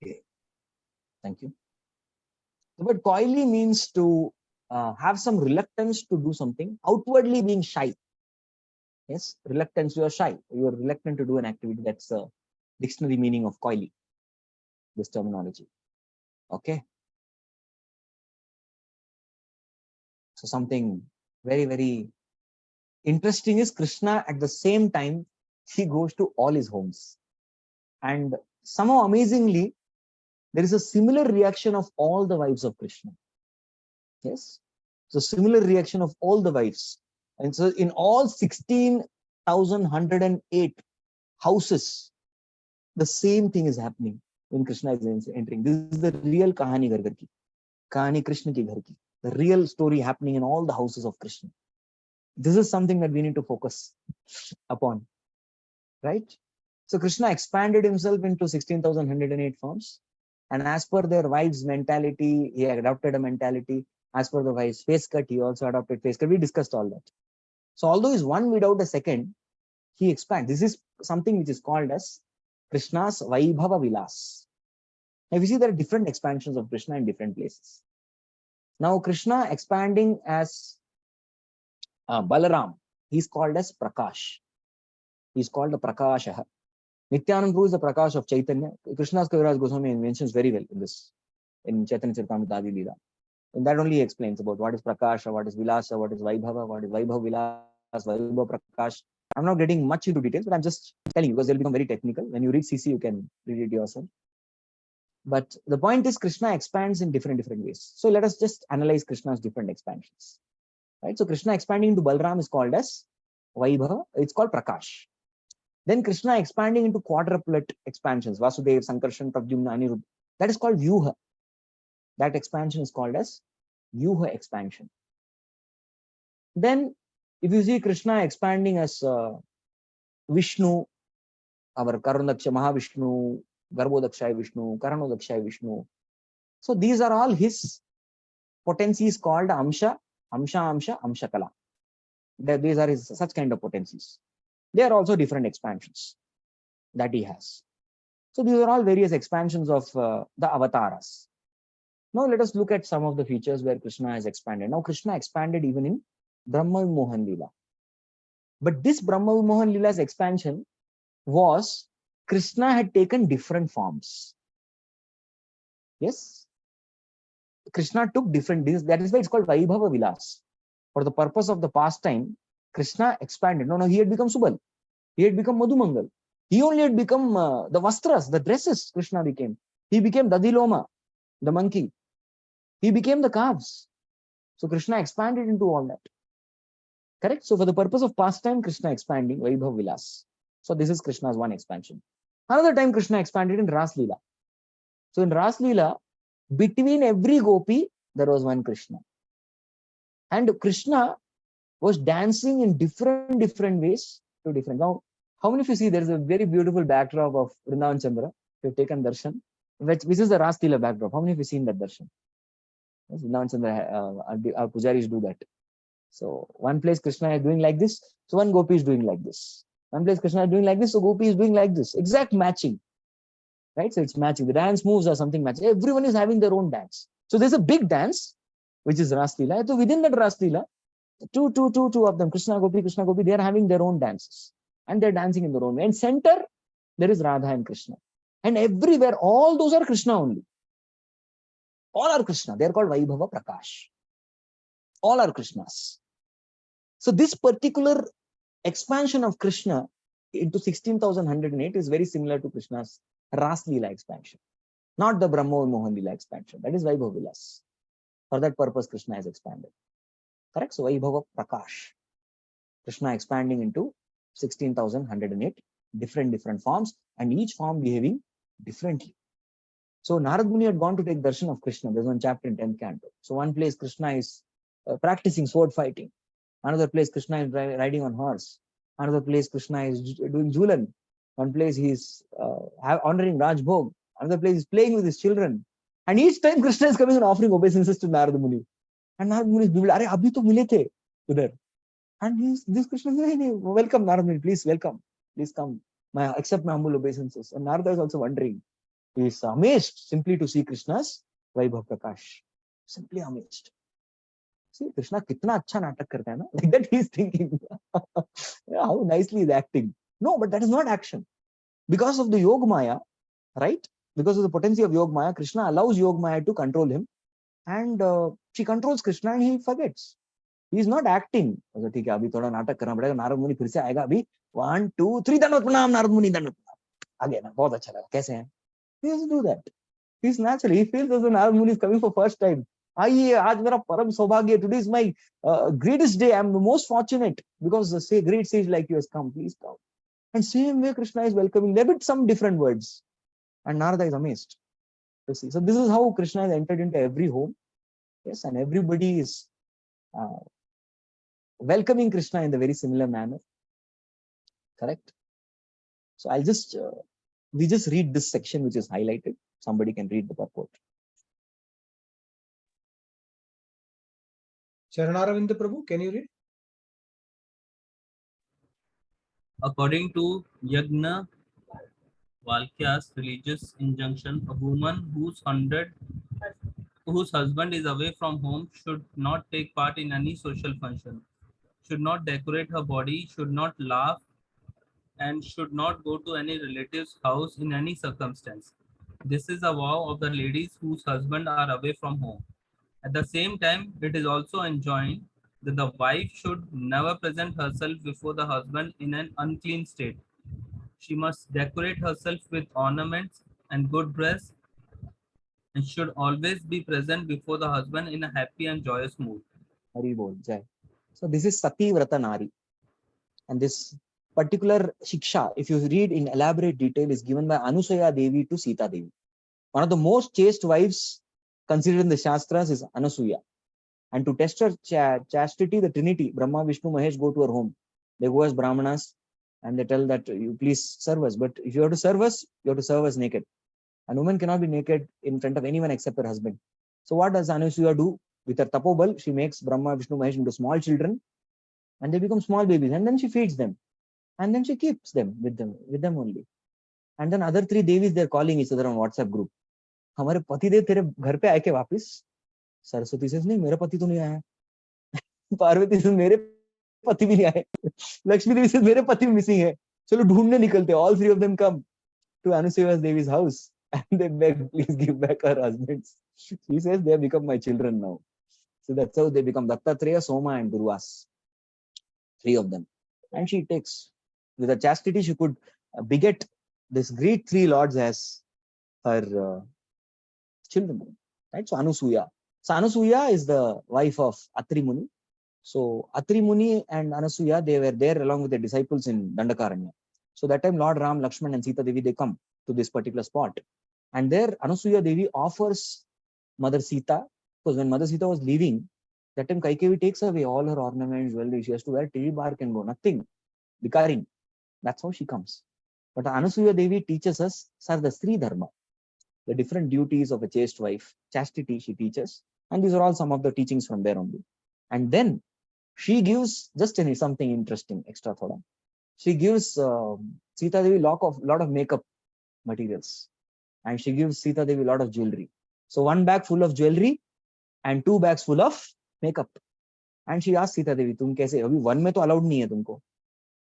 Okay. Thank you. The word coyly means to have some reluctance to do something, outwardly being shy. Yes, reluctance, you are shy. You are reluctant to do an activity. That's the dictionary meaning of coyly, this terminology. Okay. So something very, very interesting is Krishna at the same time, he goes to all his homes. And somehow amazingly, there is a similar reaction of all the wives of Krishna. Yes. So similar reaction of all the wives. And so in all 16,108 houses, the same thing is happening when Krishna is entering. This is the real kahani ghar ghar ki. Kahani Krishna ki ghar ki. The real story happening in all the houses of Krishna. This is something that we need to focus upon. Right? So Krishna expanded himself into 16,108 forms. And as per their wives' mentality, he adopted a mentality. As per the wives' face cut, he also adopted face cut. We discussed all that. So although he's one without a second, he expands. This is something which is called as Krishna's Vaibhava Vilas. Now we see there are different expansions of Krishna in different places. Now Krishna expanding as Balaram, he's called as Prakash. He's called the Prakashaha. Nityananda Prabhu is the Prakash of Chaitanya. Krishna's Kaviraj Goswami mentions very well in this, in Chaitanya Charitamrita Adi Leela. And that only explains about what is Prakasha, what is Vilasa, what is Vaibhava, what is Vaibhava Vilas, Vaibhava Prakash. I'm not getting much into details, but I'm just telling you because they'll become very technical. When you read CC, you can read it yourself. But the point is Krishna expands in different ways. So let us just analyze Krishna's different expansions. right? So Krishna expanding into Balram is called as Vaibhava. It's called Prakash. Then Krishna expanding into quadruplet expansions, Vasudev, Sankarshan, Pradyumna, Aniruddha. That is called Vyuha. That expansion is called as Vyuha expansion. Then if you see Krishna expanding as Vishnu, our Karunaksha Mahavishnu, Garbhodakshaya Vishnu, Karanodakshaya Vishnu. So these are all his potencies called Amsha, Amshakala. These are his such kind of potencies. They are also different expansions that he has. So these are all various expansions of the avatars. Now let us look at some of the features where Krishna has expanded. Now Krishna expanded even in Brahma Vimohan Leela. But this Brahma Vimohan Leela's expansion was Krishna had taken different forms. Yes, Krishna took different, that is why it's called Vaibhava Vilas. For the purpose of the pastime, Krishna expanded. No, he had become Subal. He had become Madhumangal. He only had become the Vastras, the dresses Krishna became. He became Dadiloma, the monkey. He became the calves. So Krishna expanded into all that. Correct? So for the purpose of pastime, Krishna expanding, Vaibhava Vilas. So this is Krishna's one expansion. Another time Krishna expanded in Ras Leela. So in Ras Leela, between every gopi, there was one Krishna. And Krishna was dancing in different ways to different. Now, how many of you see there is a very beautiful backdrop of Vrindavan Chandra? You've taken darshan, which is the Ras Leela backdrop. How many of you seen that darshan? Yes, Vrindavan Chandra, our pujaris do that. So one place Krishna is doing like this, so one gopi is doing like this. One place Krishna is doing like this, so gopi is doing like this. Exact matching. Right? So it's matching. The dance moves are something matching. Everyone is having their own dance. So there's a big dance, which is Ras Leela. So within that Ras Leela, two of them, Krishna Gopi, they are having their own dances. And they're dancing in their own way. And center, there is Radha and Krishna. And everywhere, all those are Krishna only. All are Krishna. They are called Vaibhava Prakash. All are Krishnas. So this particular expansion of Krishna into 16,108 is very similar to Krishna's Ras Leela expansion, not the Brahma Mohan Leela expansion. That is Vaibhava Vilas. For that purpose, Krishna has expanded. Correct? So Vaibhava Prakash. Krishna expanding into 16,108 different forms, and each form behaving differently. So Narad Muni had gone to take darshan of Krishna. There's one chapter in 10th canto. So one place Krishna is practicing sword fighting. Another place Krishna is riding on horse. Another place Krishna is doing Julan. One place he's honoring Raj Bhog. Another place he's playing with his children. And each time Krishna is coming and offering obeisances to Narad Muni. And Narad Muni is bewildered. Are abhi to mile the udhar. And this Krishna says, hey, welcome Narad Muni, please welcome. Please come. Accept my humble obeisances. And Narada is also wondering. He is amazed simply to see Krishna's Vaibhava Prakash. Simply amazed. See, Krishna kitna acha natak karta hai na? Like that he is thinking. How nicely is acting. No, but that is not action. Because of the Yoga Maya, right? Because of the potency of Yoga Maya, Krishna allows Yoga Maya to control him. And she controls Krishna and he forgets. He is not acting. ठीक है, अभी थोड़ा नाटक करना पड़ेगा. नारद मुनि फिर से आएगा. अभी 1, 2, 3 दंडवत प्रणाम नारद मुनि दंडवत प्रणाम. आगे ना बहुत अच्छा लगा. कैसे हैं? He doesn't do that. He's natural. He feels as though Narad Muni is coming for first time. आइए, आज मेरा परम सौभाग्य. Today is my greatest day. I'm the most fortunate because a great sage like you has come. Please come. And same way Krishna is welcoming them with some different words. And Narada is amazed to see. So this is how Krishna has entered into every home. Yes, and everybody is welcoming Krishna in the very similar manner. Correct? So I'll just we just read this section which is highlighted. Somebody can read the purport. Charanaravinda Prabhu, can you read? According to Yagna Valkya's religious injunction, a woman whose husband is away from home should not take part in any social function, should not decorate her body, should not laugh, and should not go to any relative's house in any circumstance. This is a vow of the ladies whose husbands are away from home. At the same time, it is also enjoined that the wife should never present herself before the husband in an unclean state. She must decorate herself with ornaments and good dress, and should always be present before the husband in a happy and joyous mood. Hari Bol, Jai. So this is Sati Vrata Nari. And this particular Shiksha, if you read in elaborate detail, is given by Anusaya Devi to Sita Devi. One of the most chaste wives considered in the Shastras is Anasuya. And to test her chastity, the Trinity, Brahma, Vishnu, Mahesh, go to her home. They go as Brahmanas and they tell that you please serve us. But if you have to serve us, you have to serve us naked. A woman cannot be naked in front of anyone except her husband. So what does Anasuya do? With her tapobal, she makes Brahma, Vishnu, Mahesh into small children and they become small babies. And then she feeds them. And then she keeps them with them only. And then other three Devis, they're calling each other on WhatsApp group. हमारे पतिदेव तेरे घर पे आए के वापिस? Saraswati says, नहीं, मेरा पति तो नहीं आया. पार्वती says, मेरे पति भी नहीं आए. Lakshmi Devi says, मेरे पति missing है. चलो ढूंढने निकलते. All three of them come to Anusuya Devi's house and they beg, please give back our husbands. She says, they have become my children now. So that's how they become Dattatreya, Soma and Durvas. Three of them. And she takes, with her chastity, she could beget this great three lords as her children. Right? So Anusuya. So Anusuya is the wife of Atri Muni. So Atri Muni and Anasuya, they were there along with their disciples in Dandakaranya. So that time Lord Ram, Lakshman and Sita Devi, they come to this particular spot. And there Anasuya Devi offers Mother Sita, because when Mother Sita was leaving, that time Kaikeyi takes away all her ornaments, jewelry. She has to wear tree bark and go, nothing. Bikaring. That's how she comes. But Anasuya Devi teaches us, sir, the Sri Dharma, the different duties of a chaste wife, chastity she teaches. And these are all some of the teachings from there only. And then she gives just something interesting, extra thoda. She gives Sita Devi lot of makeup materials. And she gives Sita Devi a lot of jewelry. So one bag full of jewelry and two bags full of makeup. And she asks Sita Devi, तुम कैसे? अभी one में तो allowed नहीं है तुमको.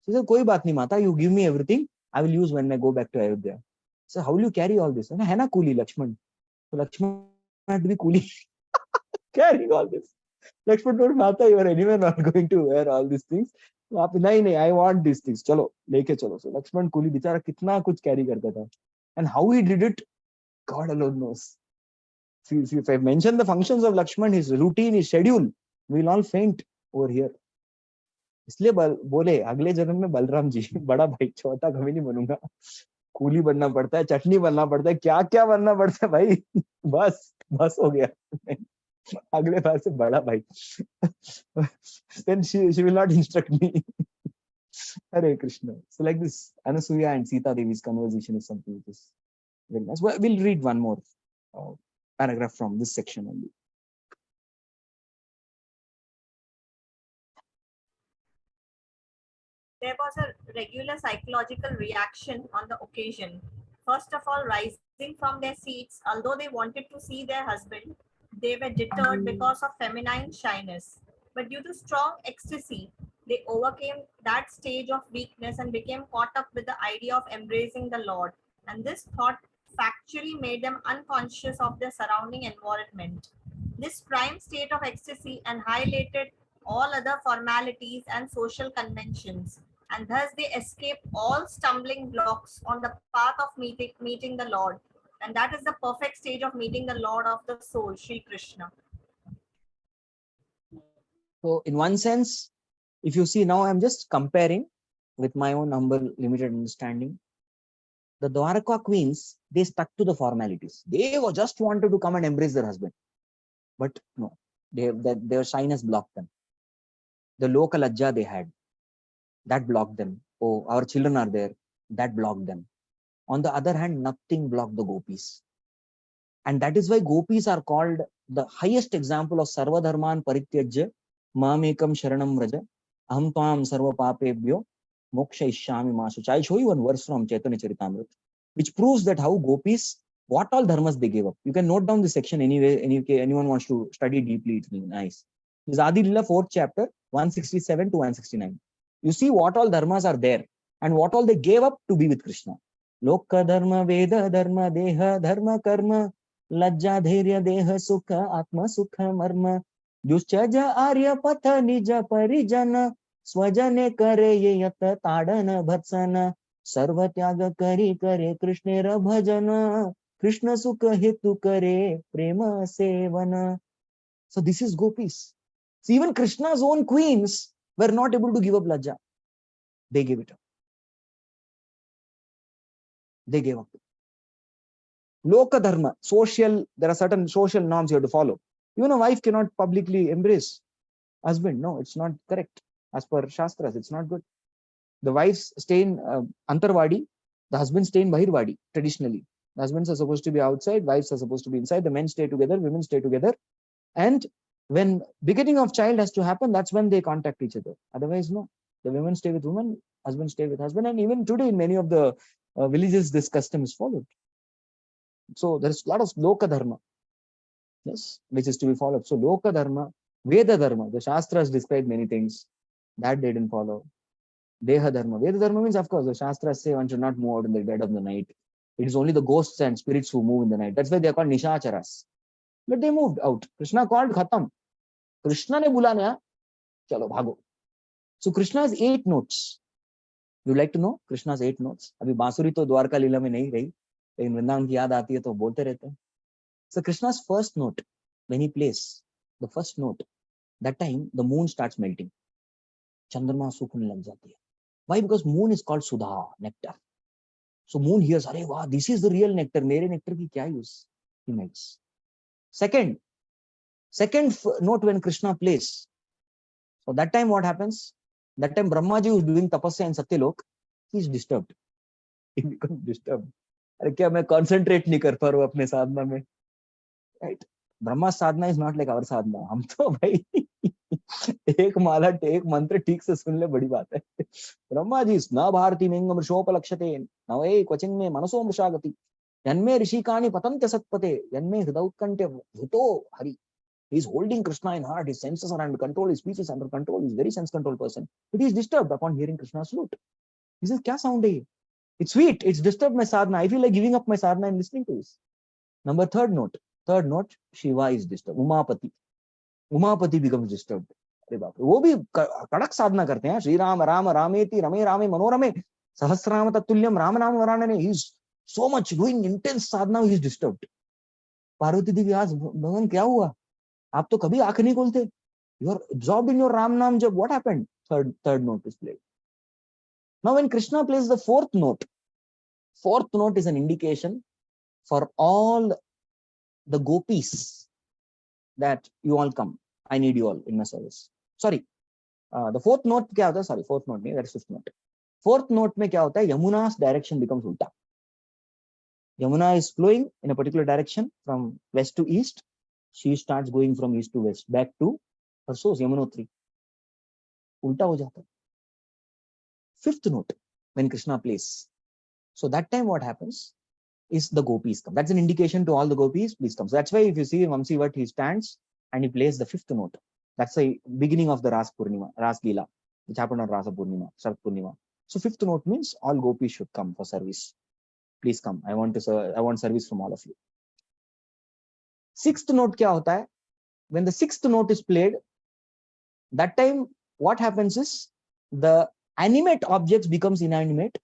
She said, कोई बात नहीं माता, you give me everything, I will use when I go back to Ayodhya. So how will you carry all this? है ना coolie Lakshman. So Lakshman had to be coolie carrying all this. Lakshman told Mata, you are anyway not going to wear all these things. नहीं, I want these things. चलो लेके चलो. So Lakshman coolie बेचारा कितना कुछ carry करता था. And how he did it, God alone knows. If I mention the functions of Lakshman, his routine, his schedule, we will all faint over here. इसलिए बोले अगले जन्म में बलराम जी बड़ा भाई, छोटा कभी नहीं बनूंगा. कूली बनना पड़ता है, चटनी बनना पड़ता है, क्या क्या बनना पड़ता है भाई. बस हो गया. अगले बार से बड़ा भाई. Then she will not instruct me. Hare Krishna. So like this, Anasuya and Sita Devi's conversation is something which is very nice. We'll read one more paragraph from this section only. There was a regular psychological reaction on the occasion. First of all, rising from their seats, although they wanted to see their husband, they were deterred because of feminine shyness. But due to strong ecstasy, they overcame that stage of weakness and became caught up with the idea of embracing the Lord. And this thought factually made them unconscious of their surrounding environment. This prime state of ecstasy annihilated all other formalities and social conventions, and thus they escaped all stumbling blocks on the path of meeting the Lord. And that is the perfect stage of meeting the Lord of the soul, Sri Krishna. So in one sense, if you see now, I'm just comparing with my own humble limited understanding. The Dwaraka queens, they stuck to the formalities. They just wanted to come and embrace their husband. But no, their shyness blocked them. The local lajja they had, that blocked them. Oh, our children are there, that blocked them. On the other hand, nothing blocked the gopis. And that is why gopis are called the highest example of Sarva Dharman Parityajya Mamekam Sharanam Vraja Aham Tvam Sarva Papebhyo Moksha Ishyami Masucha. I show you one verse from Chaitanya Charitamrita, which proves that how gopis, what all dharmas they gave up. You can note down this section anyway, anyone wants to study deeply, it's really nice. This is Adi Lila 4th chapter, 167 to 169. You see what all dharmas are there and what all they gave up to be with Krishna. Loka dharma, Veda dharma, Deha dharma, Karma, Lajja Dharya, Deha Sukha, Atma Sukha, Marma, Dushchaja Arya Patha Nija Parijana, Swajane Kare Yata Tadana Bhatsana, Sarva Tyaga Kari Kare Krishnera Bhajana, Krishna Sukha Hetu Kare Prema Sevana. So this is gopis. So even Krishna's own queens were not able to give up Lajja. They gave it up. They gave up. Loka dharma, social, there are certain social norms you have to follow. Even a wife cannot publicly embrace husband. No, it's not correct. As per Shastras, it's not good. The wives stay in Antarvadi, the husbands stay in Bahirvadi, traditionally. The husbands are supposed to be outside, wives are supposed to be inside, the men stay together, women stay together. And when begetting of child has to happen, that's when they contact each other. Otherwise, no. The women stay with women, husbands stay with husband. And even today in many of the villages, this custom is followed. So there is a lot of Loka Dharma, yes, which is to be followed. So Loka Dharma, Veda Dharma, the Shastras describe many things that they didn't follow. Deha Dharma. Veda Dharma means, of course, the Shastras say one should not move out in the dead of the night. It is only the ghosts and spirits who move in the night. That's why they are called Nishacharas. But they moved out. Krishna called Khatam. Krishna ne bula naya, chalo bhago. So Krishna has 8 notes. You'd like to know Krishna's 8 notes? Abhi Bansuri to Dwarka Leela mein nahi rahi. In Vrindavan ki yaad aati hai to bolte rehte hain. So Krishna's first note, when he plays the first note, that time the moon starts melting. Chandrama sukhne lag jati hai. Why? Because moon is called Sudha, nectar. So moon hears, Arey wow, this is the real nectar. Mere nectar ki kya use? He melts. Second note when Krishna plays. So that time what happens? That time Brahmaji who is doing tapasya in Satyalok, he is disturbed. He becomes disturbed. Arey kya main concentrate nahi kar pa raha hu apne sadhana mein. Right? Brahma sadhana is not like our sadhana. हम तो भाई एक माला एक मंत्र ठीक से सुन ले बड़ी बात है. ब्रह्मा जी न भारती मेंग मृषोपलक्षते नवे क्वचिन में मनसो मृषागति जन्मे ऋषिकानि पतन्त्य सत्पते जन्मे हृदौत्कण्ठे भूतो Hari. He is holding Krishna in heart. His senses are under control. His speech is under control. He is very sense control person. But he is disturbed upon hearing Krishna's flute. He says, "Kya sound hai? It's sweet. It's disturbed my sadhana. I feel like giving up my sadhana and listening to this." Number third note, Shiva is disturbed. Umapati becomes disturbed. अरे बाप रे, वो भी कड़क साधना करते हैं. श्री राम राम रामेति रमे रामे मनोरमे सहस्रनाम तत्तुल्यम राम नाम वरानने. He is so much doing intense sadhana. He is disturbed. Parvati देवी आज भगवान क्या हुआ? आप तो कभी आंख नहीं खोलते. You are absorbed in your Ram Naam Jap. What happened? Third note is played. Now when Krishna plays the fourth note is an indication for all the gopis that you all come. I need you all in my service. Sorry, the fourth note क्या होता है? Sorry, fourth note नहीं, that is fifth note. Fourth note में क्या होता है? Yamuna's direction becomes ulta. Yamuna is flowing in a particular direction from west to east. She starts going from east to west, back to her source, Yamunotri. Ulta ho jata. Fifth note, when Krishna plays. So that time what happens is the gopis come. That's an indication to all the gopis, please come. So that's why if you see Vamsi Vat, he stands and he plays the fifth note. That's the beginning of the Ras Purnima, Ras Gila, which happened on Rasa Purnima, Sharat Purnima. So fifth note means all gopis should come for service. Please come. I want service from all of you. Sixth note kya hota hai? When the sixth note is played, that time what happens is the animate objects becomes inanimate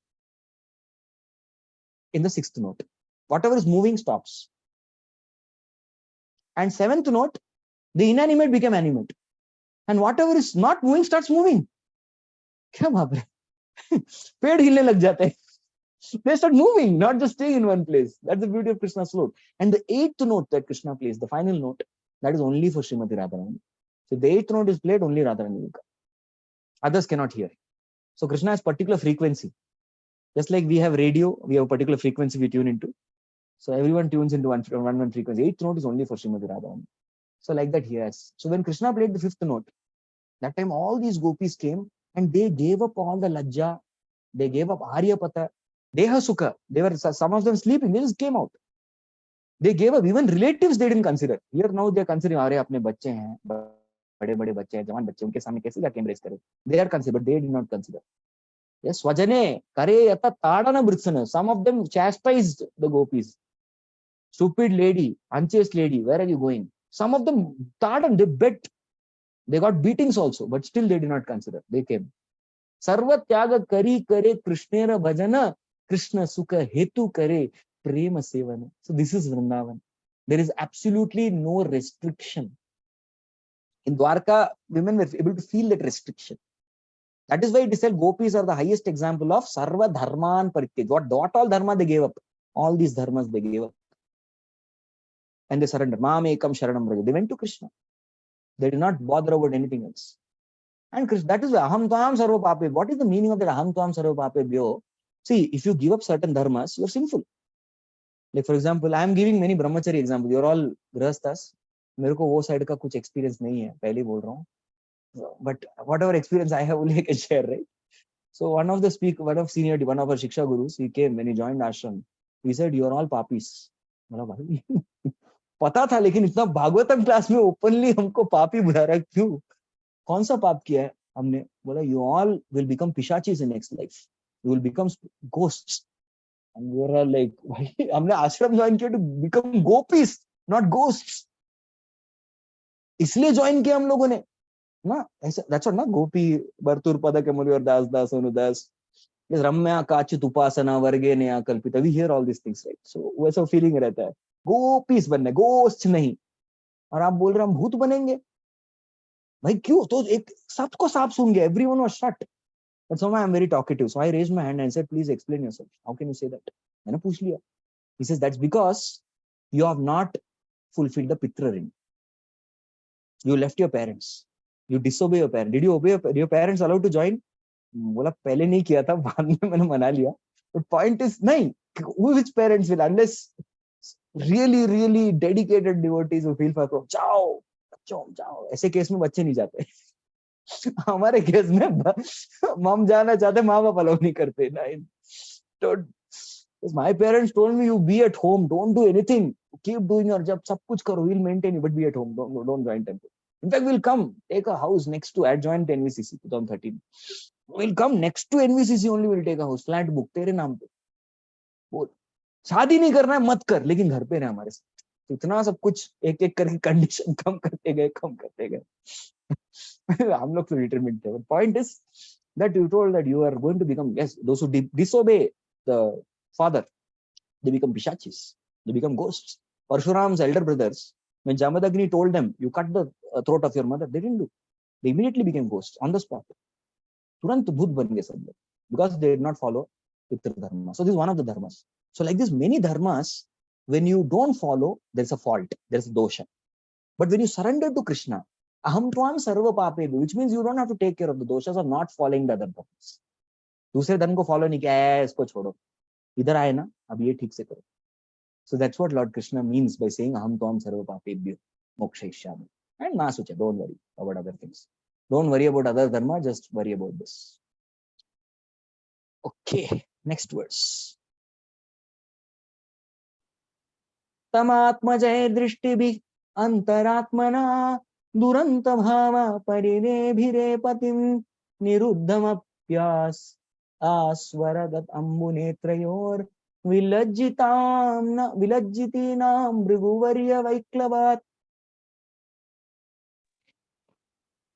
in the sixth note. Whatever is moving stops. And seventh note, the inanimate became animate. And whatever is not moving starts moving. Kya baap hai? Ped hilne lag jate hain. They start moving, not just staying in one place. That's the beauty of Krishna's flute. And the eighth note that Krishna plays, the final note, that is only for Srimati Radharani. So the eighth note is played, only Radharani will come. Others cannot hear. So Krishna has particular frequency. Just like we have radio, we have a particular frequency we tune into. So everyone tunes into one frequency. Eighth note is only for Srimati Radharani. So like that he has. So when Krishna played the fifth note, that time all these gopis came and they gave up all the lajja. They gave up Aryapata. Deha Sukha. They were, some of them sleeping. They just came out. They gave up. Even relatives they didn't consider. Here now they are considering, "Are apne bacche hain, bade bacche hain, jawan bacche, unke samne kaise jaake embrace kare?" They are considered, but they did not consider. Yes, Swajane, kare yata tadana britsana. Some of them chastised the gopis. Stupid lady, unchaste lady, where are you going? Some of them tadan, they bet. They got beatings also, but still they did not consider. They came. Sarva tyaga kari kare Krishnera bhajana, Krishna sukha hetu kare prema sevana. So this is Vrindavan. There is absolutely no restriction. In Dwarka, women were able to feel that restriction. That is why it is said gopis are the highest example of sarva dharman parityaj. What all dharma they gave up? All these dharmas they gave up. And they surrendered. Mam ekam sharanam braja. They went to Krishna. They did not bother about anything else. And Krishna, that is why aham tvam sarva pape. What is the meaning of that aham tvam sarva pape? See, if you give up certain dharmas, you are sinful. Like for example, I am giving many brahmachari examples. You are all grahasthas. मेरे को वो side का कुछ experience नहीं है, पहले बोल रहा हूँ. But whatever experience I have, only I can share, right? So one of our Shiksha gurus, he came when he joined ashram. He said, "You are all papis." बोला भाई पता था, लेकिन इतना भागवतम क्लास में ओपनली हमको पापी बुला रहा है, क्यों? कौन सा पाप किया है हमने? बोला, "You all will become pishachis in next life. You will become ghosts." And we were all like, भाई हमने आश्रम ज्वाइन किया to become gopis, not ghosts. इसलिए ज्वाइन किया हम लोगों ने ना, ऐसा. That's what ना, गोपी बर्तुर पद कमल और दास दास अनुदास, रम्या काचित उपासना वर्गे नया कल्पित. We hear all these things, right? So वैसा फीलिंग रहता है, गोपीस बनना, गोस्ट नहीं. और आप बोल रहे हम भूत बनेंगे भाई, क्यों? तो एक सबको सांप सूंघ गया. Everyone was shut. That's why I'm very talkative. So I raised my hand and said, "Please explain yourself. How can you say that?" मैंने पूछ लिया. He says, "That's because you have not fulfilled the pitra ring. You left your parents. You disobey your parents. Did you obey your parents allowed to join?" बोला पहले नहीं किया था, बाद में मैंने मना लिया. But point is, नहीं, which parents will, unless really dedicated devotees who feel for जाओ जाओ, ऐसे केस में बच्चे नहीं जाते. हमारे केस में मम जाना चाहते, माँ बाप अलाउ नहीं करते. My parents told me, "You be at home, don't do anything, keep doing your job, सब कुछ करो, we'll maintain you, but be at home, don't join temple. In fact, we'll come take a house next to adjoint NVCC 2013. We'll come next to NVCC only, we'll take a house, flat book तेरे नाम पे. बोल शादी नहीं करना है मत कर, लेकिन घर पे रह हमारे साथ." इतना सब कुछ एक एक करके कंडीशन कम करते गए. हम लोग तो डिटरमिन्ड थे. Point is that you told that you are going to become, yes, those who disobey the father, they become pishachis, they become ghosts. Parshuram's elder brothers, when Jamadagni told them, "You cut the throat of your mother," they didn't do. They immediately became ghosts on the spot. तुरंत भूत बन गए सब लोग, because they did not follow Pitra Dharma. So this is one of the dharmas. So like this, many dharmas, when you don't follow, there's a fault, there's a dosha. But when you surrender to Krishna, aham tvam sarva pape, which means you don't have to take care of the doshas of not following the other dharmas. दूसरे धर्म को follow नहीं किया है, इसको छोड़ो, इधर आए ना, अब ये ठीक से करो. So that's what Lord Krishna means by saying aham tvam sarva papebhyo mokshayishyami. And nasucha, don't worry about other things. Don't worry about other dharma, just worry about this. Okay, next verse. Tamatmajay drishtibhi antaratmana duranta bhava parinebhire patim niruddhamapyas aswaragat ambunetrayor vilajjitinam bhriguvarya vaiklavat.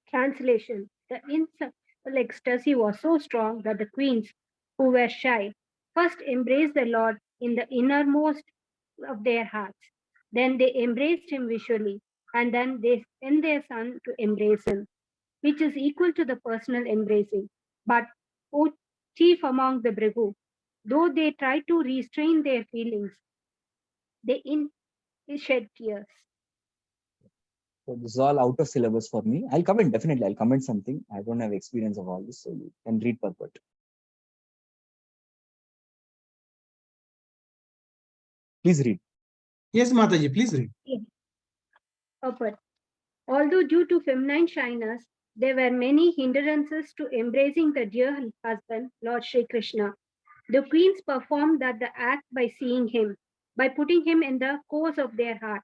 Translation. The insufferable ecstasy was so strong that the queens, who were shy, first embraced the Lord in the innermost of their hearts. Then they embraced him visually, and then they sent their son to embrace him, which is equal to the personal embracing. But, O chief among the Bhrigu, though they tried to restrain their feelings, they shed tears. So this is all out of syllabus for me. I'll comment, definitely. I'll comment something. I don't have experience of all this, so you can read purport. Please read. Yes, Mataji, please read. Purport. Although due to feminine shyness, there were many hindrances to embracing the dear husband, Lord Sri Krishna. The queens performed that the act by seeing him, by putting him in the course of their heart,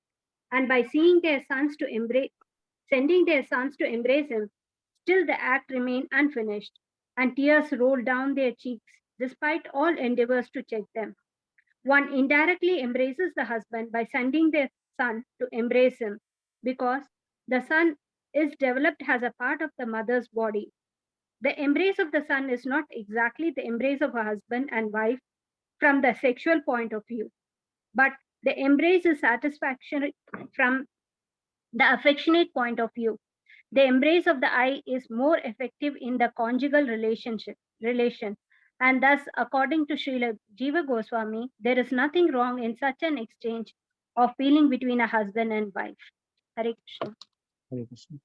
and by seeing their sons to sending their sons to embrace him. Still the act remained unfinished, and tears rolled down their cheeks, despite all endeavors to check them. One indirectly embraces the husband by sending their son to embrace him, because the son is developed as a part of the mother's body. The embrace of the son is not exactly the embrace of a husband and wife from the sexual point of view, but the embrace is satisfaction from the affectionate point of view. The embrace of the eye is more effective in the conjugal relation. And thus, according to Srila Jiva Goswami, there is nothing wrong in such an exchange of feeling between a husband and wife. Hare Krishna. Hare Krishna.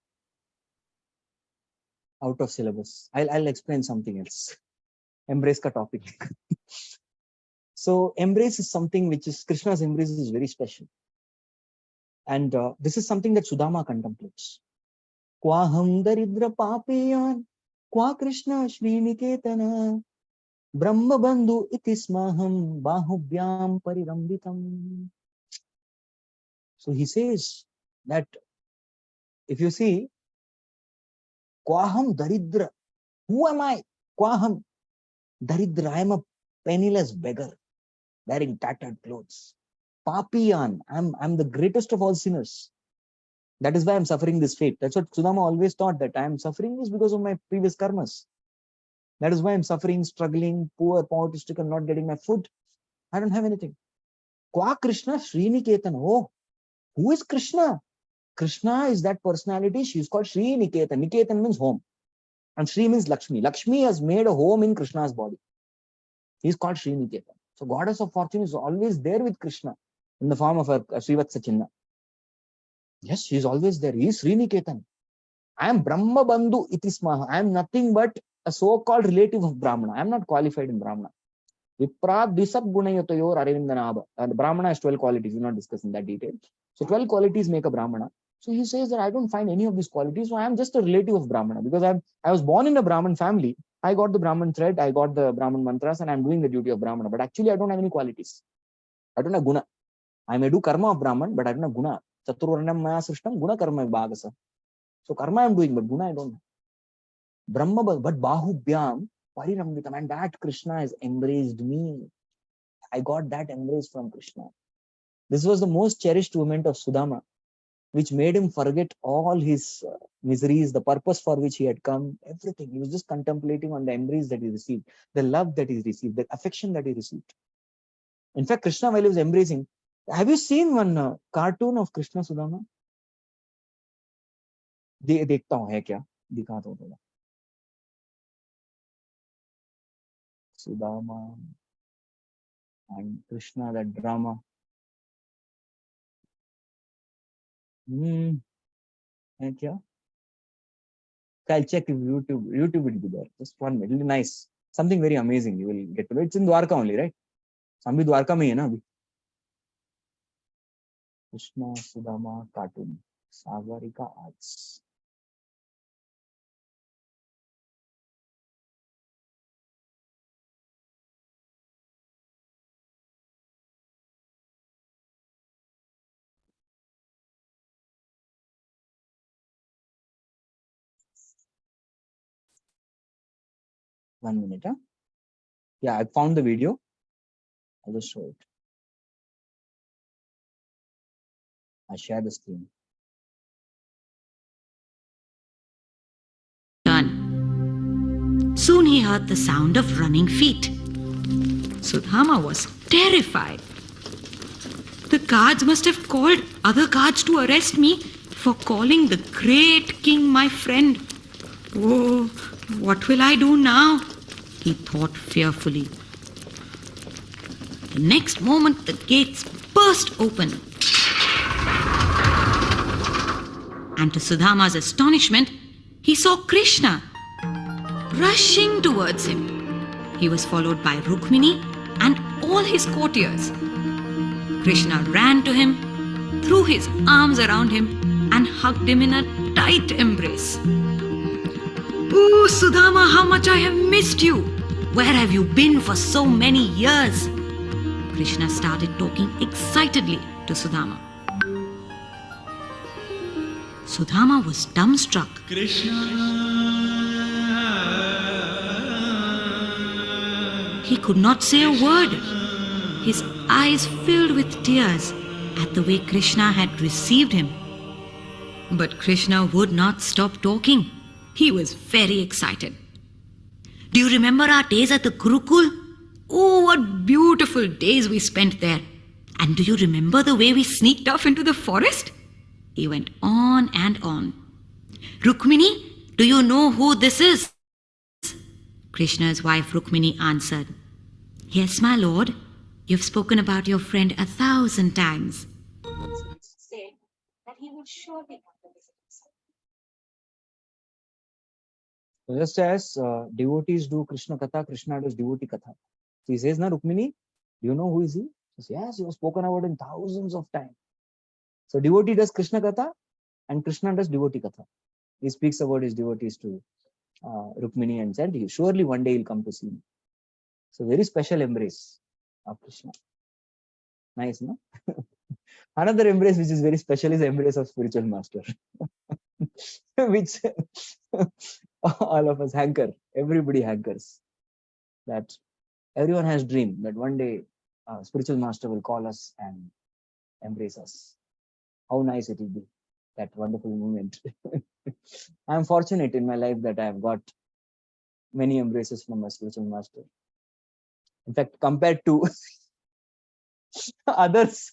Out of syllabus. I'll explain something else. Embrace ka topic. So embrace is something which is, Krishna's embrace is very special. And this is something that Sudama contemplates. Kwaham daridra papiyan, kwa Krishna Sriniketana, Brahma bandhu itismaham bahubhyam parirambitam. So he says that if you see, Kwaham daridra, who am I? Kwaham daridra, I am a penniless beggar wearing tattered clothes. Papiyan, I'm the greatest of all sinners. That is why I'm suffering this fate. That's what Sudama always taught, that I am suffering is because of my previous karmas. That is why I'm suffering, struggling, poor, poverty-stricken, not getting my food. I don't have anything. Kwa Krishna Sriniketan. Oh, who is Krishna? Krishna is that personality. She is called Sriniketan. Niketan means home. And Sri means Lakshmi. Lakshmi has made a home in Krishna's body. He is called Sriniketan. So goddess of fortune is always there with Krishna in the form of a Srivatsa Chinna. Yes, she is always there. He is Sriniketan. I am Brahma Bandhu Itismaha. I am nothing but a so-called relative of Brahmana. I am not qualified in Brahmana. Viprat Disab Gunayatayor Aravindanaba. The Brahmana has 12 qualities. We're not discussing that detail. So 12 qualities make a Brahmana. So he says that I don't find any of these qualities. So I am just a relative of Brahmana because I was born in a Brahman family. I got the Brahman thread. I got the Brahman mantras and I'm doing the duty of Brahmana. But actually I don't have any qualities. I don't have guna. I may do karma of Brahman, but I don't have guna. Chaturvarnam maya srishtam guna karma bhagasa. So karma I'm doing, but guna I don't have. Brahma, but bahubhyam parirambitam, and that Krishna has embraced me. I got that embrace from Krishna. This was the most cherished moment of Sudama, which made him forget all his miseries, the purpose for which he had come, everything. He was just contemplating on the embrace that he received, the love that he received, the affection that he received. In fact, Krishna, while he was embracing, have you seen one cartoon of Krishna Sudama? देखता हूँ है क्या दिखा दो थोड़ा. Sudama and Krishna, that drama. है क्या? I'll check if YouTube will be there. Just 1 minute. It'll be nice. Something very amazing. You will get to know. It's in Dwarka only, right? हम भी द्वारका में ही है ना अभी. Krishna Sudama cartoon. Sagarika Arts. One minute, huh? Yeah, I found the video. I'll just show it. I share the screen. Done. Soon he heard the sound of running feet. Sudama was terrified. The guards must have called other guards to arrest me for calling the great king my friend. Oh, what will I do now? He thought fearfully. The next moment, the gates burst open. And to Sudama's astonishment, he saw Krishna rushing towards him. He was followed by Rukmini and all his courtiers. Krishna ran to him, threw his arms around him, and hugged him in a tight embrace. Oh, Sudama, how much I have missed you! Where have you been for so many years? Krishna started talking excitedly to Sudama. Sudama was dumbstruck. Krishna. He could not say a word. His eyes filled with tears at the way Krishna had received him. But Krishna would not stop talking. He was very excited. Do you remember our days at the Gurukul? Oh, what beautiful days we spent there. And do you remember the way we sneaked off into the forest? He went on and on. Rukmini, do you know who this is? Krishna's wife Rukmini answered, Yes, my lord. You've spoken about your friend 1,000 times. Said that he would surely come to visit us. So just as devotees do Krishna Katha, Krishna does devotee Katha. So he says, na Rukmini, do you know who is he? He says, yes, you have spoken about him thousands of times. So devotee does Krishna Katha and Krishna does devotee Katha. He speaks about his devotees to Rukmini and said, surely one day he'll come to see me. So very special embrace of Krishna. Nice, no? Another embrace which is very special is the embrace of spiritual master, which all of us hanker. Everybody hankers. That everyone has dream that one day spiritual master will call us and embrace us. How nice it will be, that wonderful moment. I am fortunate in my life that I have got many embraces from my spiritual master. In fact, compared to others,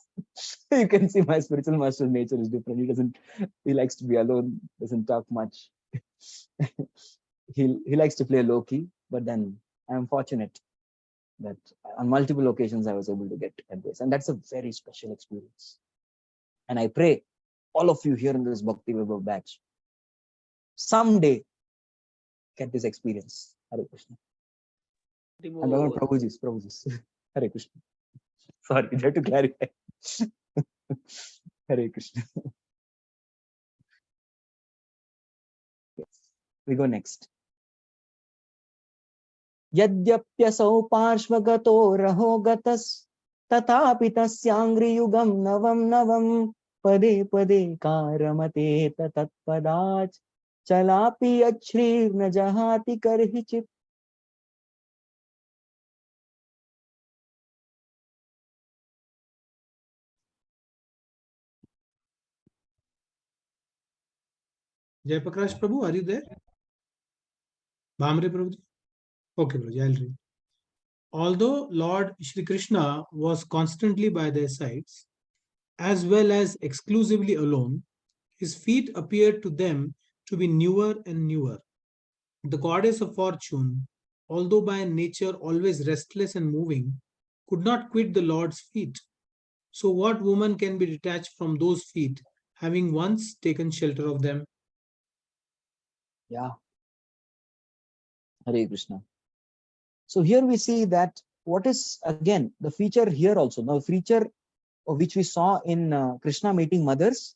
you can see my spiritual master's nature is different. He likes to be alone, doesn't talk much. he likes to play low key, but then I am fortunate that on multiple occasions I was able to get embrace, and that's a very special experience. And I pray all of you here in this Bhakti Vaibhava batch someday get this experience. Hare Krishna. And Prabhuji's. Hare Krishna. Sorry, I had to clarify. Hare Krishna. Yes. We go next. Yadyapyasau parshvagato rahogatas tatapi tasyangriyugam navam pade pade karamate tatatpadach chalapi achrir na jahati karhichit. Jai Prakash Prabhu, are you there? Bhamre Prabhu? Okay, Prabhuji, I'll read. Although Lord Shri Krishna was constantly by their sides, as well as exclusively alone, his feet appeared to them to be newer and newer. The goddess of fortune, although by nature always restless and moving, could not quit the Lord's feet. So what woman can be detached from those feet, having once taken shelter of them? Yeah. Hare Krishna. So here we see that what is again the feature here also. Now, feature which we saw in Krishna meeting mothers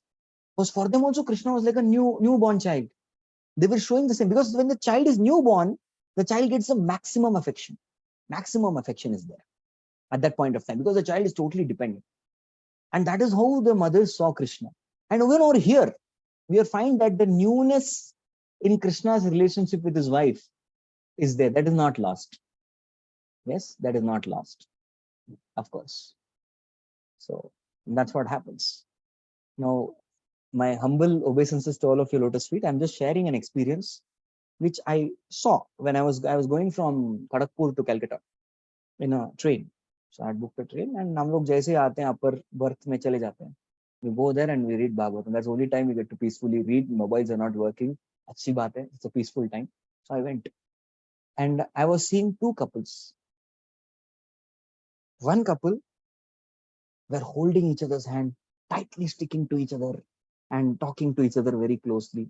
was for them also Krishna was like a newborn child. They were showing the same, because when the child is newborn, the child gets the maximum affection. Maximum affection is there at that point of time because the child is totally dependent. And that is how the mothers saw Krishna. And even over here, we find that the newness in Krishna's relationship with his wife is there. That is not lost. Yes, that is not lost, of course. So that's what happens. Now, my humble obeisances to all of your lotus feet. I'm just sharing an experience which I saw when I was going from Kharagpur to Calcutta in a train. So I had booked a train, and हम लोग जैसे आते हैं upper berth में चले जाते हैं. We go there and we read Bhagavatam. That's the only time we get to peacefully read. Mobiles are not working. अच्छी बात है. It's a peaceful time. So I went, and I was seeing two couples. One couple were holding each other's hand, tightly sticking to each other and talking to each other very closely.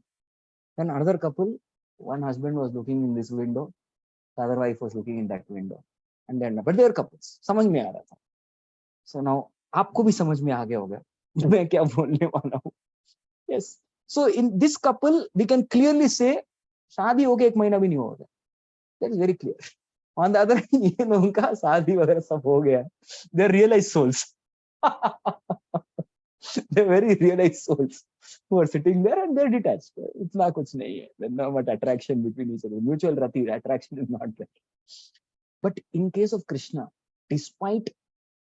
Then another couple, one husband was looking in this window, the other wife was looking in that window. And then, but they were couples. समझ में आ रहा था. So now, आपको भी समझ में आ गया होगा मैं क्या बोलने वाला हूँ. Yes. So in this couple, we can clearly say, शादी हो गया 1 महीना भी नहीं होगा. That is very clear. On the other hand, ये लोगों का शादी वगैरह सब हो गया. They are realized souls. They're very realized souls who are sitting there and they're detached. It's not kuch nahi hai. There's not much attraction between each other. Mutual rati attraction is not there. But in case of Krishna, despite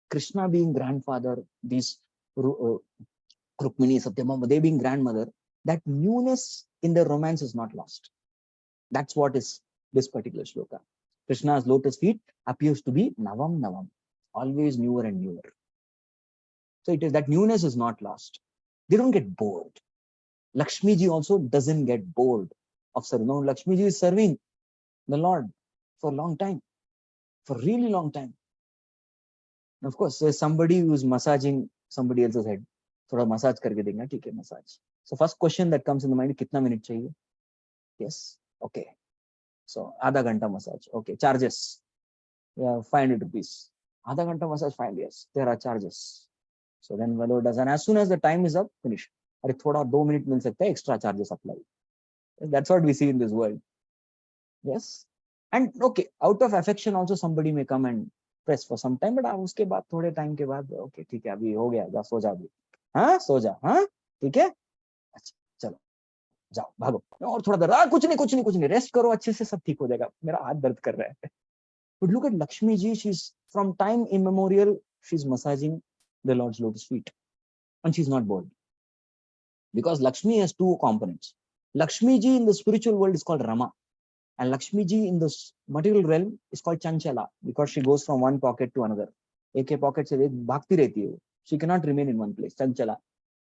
Krishna being grandfather, these Rukmini, Satyabhama, they being grandmother, that newness in their romance is not lost. That's what is this particular shloka. Krishna's lotus feet appears to be navam, always newer and newer. So it is that newness is not lost. They don't get bored. Lakshmi ji also doesn't get bored of serving. No, Lakshmi ji is serving the Lord for a long time, for a really long time. And of course, there's somebody who's massaging somebody else's head. थोड़ा massage करके देंगे, ठीक है, massage. So first question that comes in the mind, कितना minute चाहिए? Yes, okay. So आधा घंटा massage, okay. Charges, yeah, 500 rupees. आधा घंटा massage, 5 years. There are charges. So then Valo does, and as soon as the time is up, finish. अरे थोड़ा 2 minute मिल सकता है, extra charges apply. That's what we see in this world. Yes, and okay, out of affection also somebody may come and press for some time, but उसके बाद थोड़े time के बाद, okay, ठीक है, अभी हो गया, जा सो जा अभी, हाँ सो जा, हाँ ठीक है, अच्छा चलो जाओ भागो, और थोड़ा देर, कुछ नहीं, रेस्ट करो, अच्छे से सब ठीक हो जाएगा, मेरा हाथ दर्द कर रहा है. But look at Lakshmi ji, she's from time immemorial, she's massaging the Lord's lotus feet, and she's not bored, because Lakshmi has two components. Lakshmi ji in the spiritual world is called Rama, and Lakshmi ji in the material realm is called Chanchala, because she goes from one pocket to another. एक pocket से एक भागती रहती है, she cannot remain in one place. Chanchala.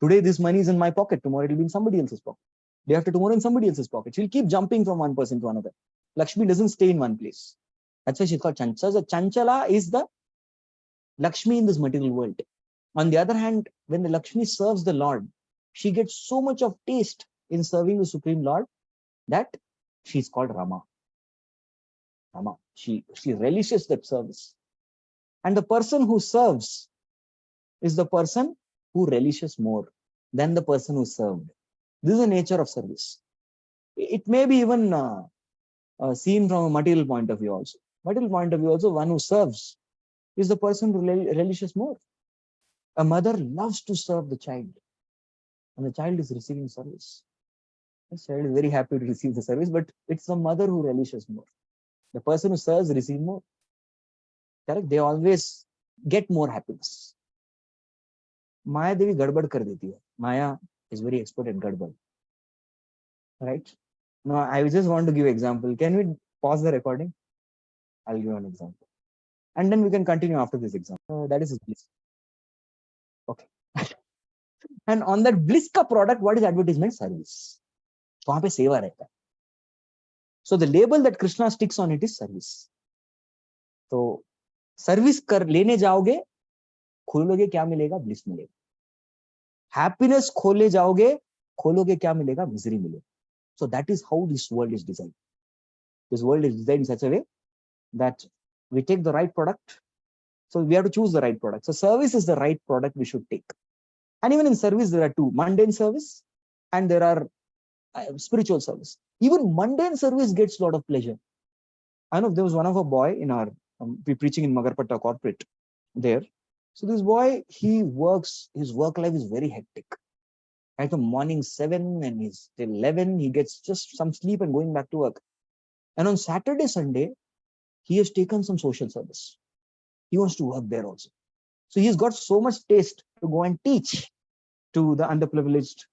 Today this money is in my pocket, tomorrow it will be in somebody else's pocket. Day after tomorrow in somebody else's pocket. She'll keep jumping from one person to another. Lakshmi doesn't stay in one place. That's why she's called Chanchala. So Chanchala is the Lakshmi in this material world. On the other hand, when the Lakshmi serves the Lord, she gets so much of taste in serving the Supreme Lord that she's called Rama. Rama. She relishes that service. And the person who serves is the person who relishes more than the person who served. This is the nature of service. It may be even seen from a material point of view also. Material point of view also, one who serves is the person who relishes more. A mother loves to serve the child, and the child is receiving service. The child is very happy to receive the service, but it's the mother who relishes more. The person who serves receives more. Correct? They always get more happiness. Maya Devi gadbad kar deti hai. Maya is very expert at gadbad. Right? Now, I just want to give an example. Can we pause the recording? I'll give an example. And then we can continue after this example. That is bliss. Okay. And on that bliss ka product, what is advertisement? Service. वहां पे सेवा रहता है. So the label that Krishna sticks on it is service. तो service कर लेने जाओगे, खोलोगे क्या मिलेगा? ब्लिस मिलेगा. हैप्पीनेस खोले जाओगे, खोलोगे क्या मिलेगा? मिजरी मिलेगा. So that is how this world is designed. This world is designed in such a way that we take the right product. So we have to choose the right product. So service is the right product we should take. And even in service, there are two: mundane service and there are spiritual service. Even mundane service gets a lot of pleasure. I know there was one of a boy in our preaching in Magarpatta corporate there. So this boy, he works, his work life is very hectic. At the morning 7 and he's till 11, he gets just some sleep and going back to work. And on Saturday, Sunday, he has taken some social service. He wants to work there also. So he's got so much taste to go and teach to the underprivileged,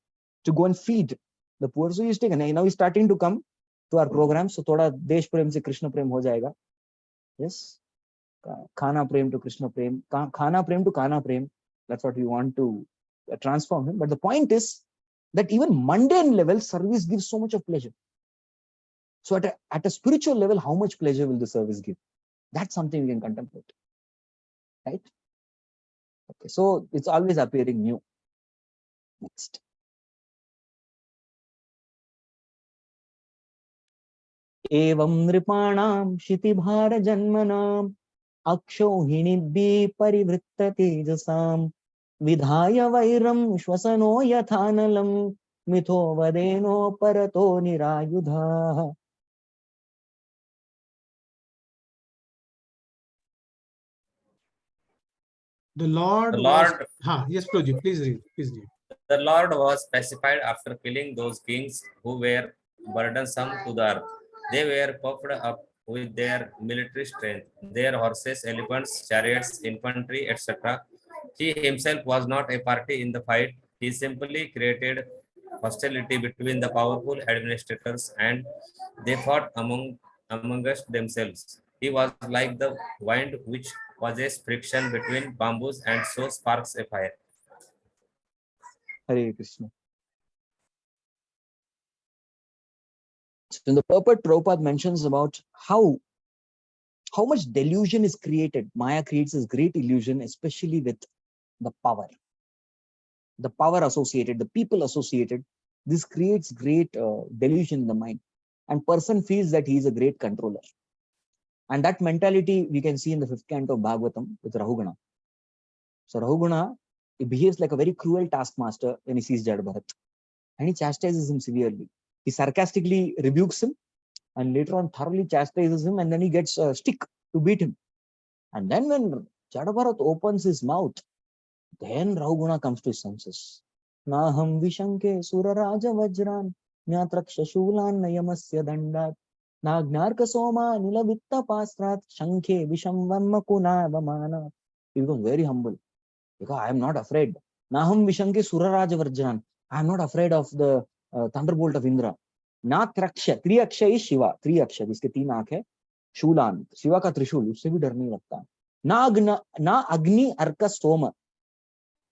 to go and feed the poor. So he's taken, and now he's starting to come to our program. So thoda desh prem se Krishna prem ho jayega. Yes. Khana prem to Krishna prem, khana prem to kana prem. That's what we want to transform him. But the point is that even mundane level service gives so much of pleasure. So at a spiritual level, how much pleasure will the service give? That's something we can contemplate. Right? Okay, so it's always appearing new. Next. Evam nripanam shitibhara janmanam akshohinibhi parivritta tejasam vidhaya vairam shwasano yathanalam mitho vadeno parato nirayudha. The Lord, yes, Prabhuji, please read. The Lord was pacified after killing those kings who were burdensome to the earth. They were puffed up with their military strength, their horses, elephants, chariots, infantry, etc. He himself was not a party in the fight. He simply created hostility between the powerful administrators, and they fought amongst themselves. He was like the wind which causes friction between bamboos and so sparks a fire. Hare Krishna. So in the purport, Prabhupada mentions about how much delusion is created. Maya creates this great illusion, especially with the power associated, the people associated. This creates great delusion in the mind, and person feels that he is a great controller. And that mentality we can see in the 5th canto of Bhagavatam with Rahugana. So Rahugana, he behaves like a very cruel taskmaster when he sees Jada Bharat, and he chastises him severely. He sarcastically rebukes him, and later on thoroughly chastises him, and then he gets a stick to beat him. And then when Jada Bharat opens his mouth, then Rahugana comes to his senses. Naham vishanke suraraja vajran nyatraksha shulan nayamasya dandat nagnarka soma nilavitta pasrat shankhe visham vamma kunavamana. He becomes very humble because I am not afraid. Naham vishanke suraraja vajran. I am not afraid of the thunderbolt of Indra. Natraksha, 3 aksha is Shiva, 3 aksha, जिसके 3 आंख है. शूलान, शिवा का त्रिशूल, उससे भी डर नहीं लगता. ना अग्नि अर्क सोम.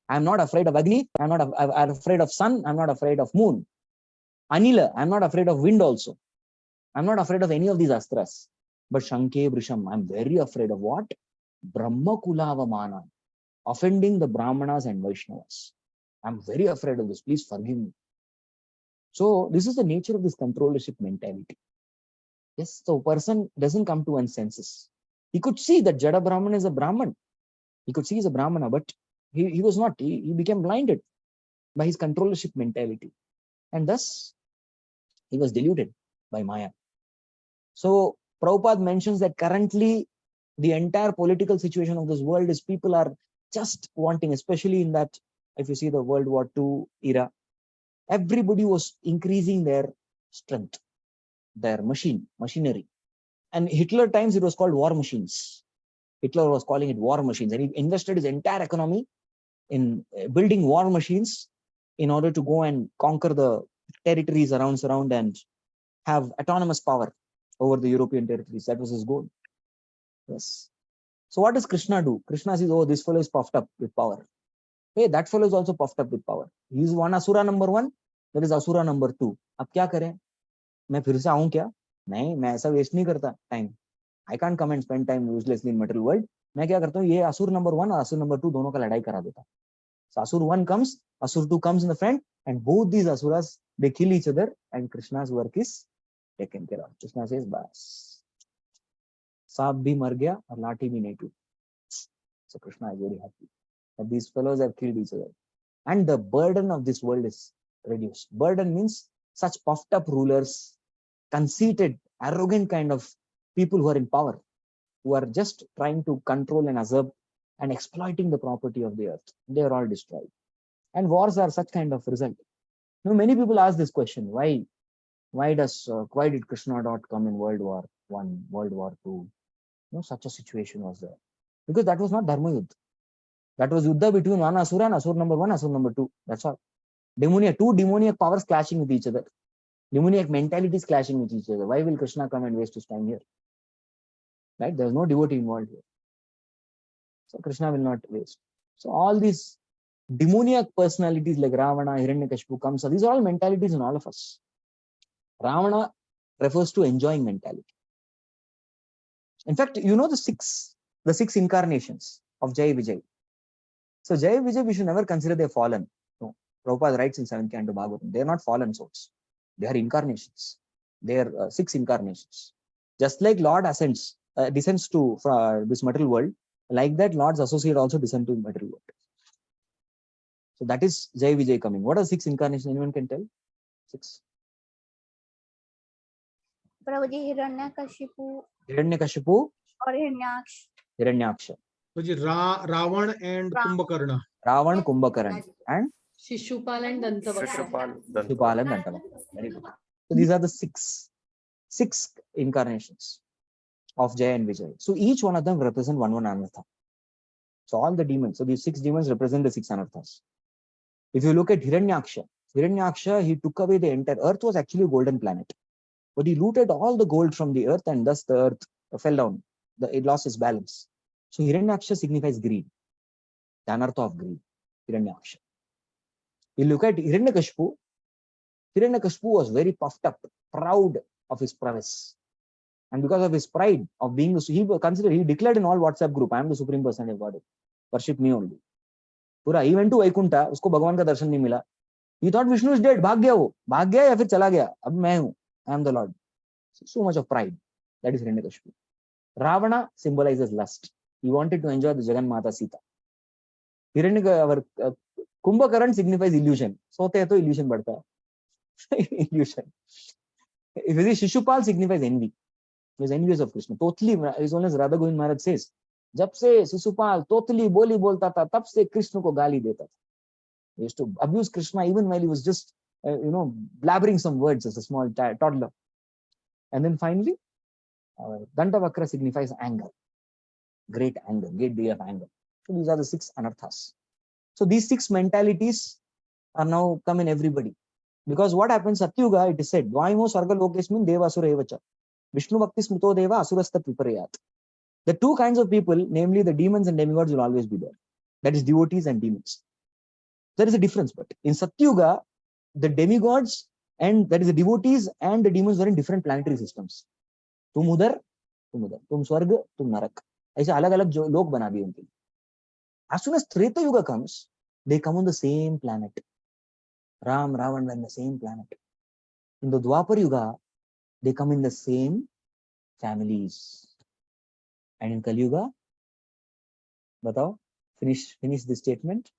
I'm not afraid of Agni, I'm afraid of sun, I'm not afraid of moon. Anila, I'm not afraid of wind also. I'm not afraid of any of these astras. But Shankhe Vrisham, I'm very afraid of what? Brahma Kulavamana, offending the Brahmanas and Vaishnavas. I'm very afraid of this. Please forgive me. So this is the nature of this controllership mentality. Yes, so a person doesn't come to one's senses. He could see that Jada Brahman is a Brahman. He could see he's a Brahmana, but he was not. He became blinded by his controllership mentality. And thus, he was deluded by Maya. So Prabhupada mentions that currently the entire political situation of this world is people are just wanting, especially in that, if you see the World War II era, everybody was increasing their strength, their machinery. And Hitler times, it was called war machines. Hitler was calling it war machines, and he invested his entire economy in building war machines in order to go and conquer the territories around and have autonomous power over the European territories. That was his goal. Yes. So what does Krishna do? Krishna says, oh, this fellow is puffed up with power. Hey, that fellow is also puffed up with power. He is one Asura number 1, that is Asura number 2. अब क्या करें? मैं फिर से आऊं क्या? नहीं, मैं ऐसा वेस्ट नहीं करता time. I can't come and spend time uselessly in material world. मैं क्या करता हूँ, ये Asura number 1 और Asura number 2 दोनों का लड़ाई करा देता. So Asura 1 comes, Asura 2 comes in the front, and both these Asuras, they kill each other, and Krishna's work is taken care of. Krishna says, bas. Saap bhi mar gaya aur lathi bhi nahi tooti. So Krishna is very happy that these fellows have killed each other. And the burden of this world is reduced. Burden means such puffed up rulers, conceited, arrogant kind of people who are in power, who are just trying to control and usurp and exploiting the property of the earth. They are all destroyed. And wars are such kind of result. Now, many people ask this question, why did Krishna not come in World War I, World War II? No, such a situation was there. Because that was not Dharma Yuddha. That was Yuddha between one Asura and Asura number 1, Asura number 2. That's all. Two demoniac powers clashing with each other. Demoniac mentalities clashing with each other. Why will Krishna come and waste his time here? Right? There's no devotee involved here. So Krishna will not waste. So all these demoniac personalities like Ravana, Hiranyakashipu, Kamsa, these are all mentalities in all of us. Ravana refers to enjoying mentality. In fact, you know the six incarnations of Jai Vijay. So Jai Vijay, we should never consider they fallen. No. Prabhupada writes in 7th canto Bhagavatam, they are not fallen souls. They are incarnations. They are 6 incarnations. Just like Lord descends to this material world, like that Lord's associate also descend to material world. So that is Jai Vijay coming. What are 6 incarnations? Anyone can tell? 6. Prabhuji, Hiranyakashipu or Hiranyaksha. Ravan and Kumbhakarna. Ravan, Kumbhakarna. And? Shishupal and Dantavakra. Shishupal and Dantavakra. Very good. So these are the six incarnations of Jaya and Vijay. So each one of them represent one anartha. So all the demons, so these 6 demons represent the 6 anarthas. If you look at Hiranyaksha, he took away the entire earth. Was actually a golden planet, but he looted all the gold from the earth, and thus the earth fell down. It lost its balance. So Hiranyaksha signifies greed, the anartha of greed. Hiranyaksha. You look at Hiranyakashipu. Hiranyakashipu was very puffed up, proud, of his prowess. And because of his pride of being, he declared in all WhatsApp group, I am the Supreme Personality of Godhead. Worship me only. Pura, he went to Vaikunta, usko Bhagwan ka darshan nahi mila. He thought Vishnu is dead, bhag gaya wo. Bhag gaya ya fir chala gaya. Ab main hu. I am the Lord. So much of pride. That is Hiranyakashipu. Ravana symbolizes lust. He wanted to enjoy the Jagan Mata Sita. Kumbhakaran signifies illusion. Sote hai to illusion badta hai. Illusion. If you see Shishupal signifies envy. He was envious of Krishna. Totally, as long as Radha Govind Maharaj says, जब से Shishupal totally बोली बोलता था, तब से कृष्ण को गाली देता था. He used to abuse Krishna even while he was just, blabbering some words as a small toddler. And then finally, Dandavakra signifies anger. Great anger, great day of anger. So these are the 6 anarthas. So these 6 mentalities are now come in everybody. Because what happens, Satyuga, it is said, Dvaimo Sarga Lokesmin Devasura Evacha. Vishnu Bhakti Smrito Deva Asurasta Viparayat. The 2 kinds of people, namely the demons and demigods, will always be there. That is devotees and demons. There is a difference, but in Satyuga, the demigods and that is the devotees and the demons were in different planetary systems. Tum udhar, tum swarg, tum narak. ऐसे अलग-अलग लोग बना दिए उनके. As soon as Treta Yuga comes, they come on the same planet. Ram, Ravan were in the same planet. In the Dwapar Yuga, they come in the same families. And in Kali Yuga, बताओ, finish this statement.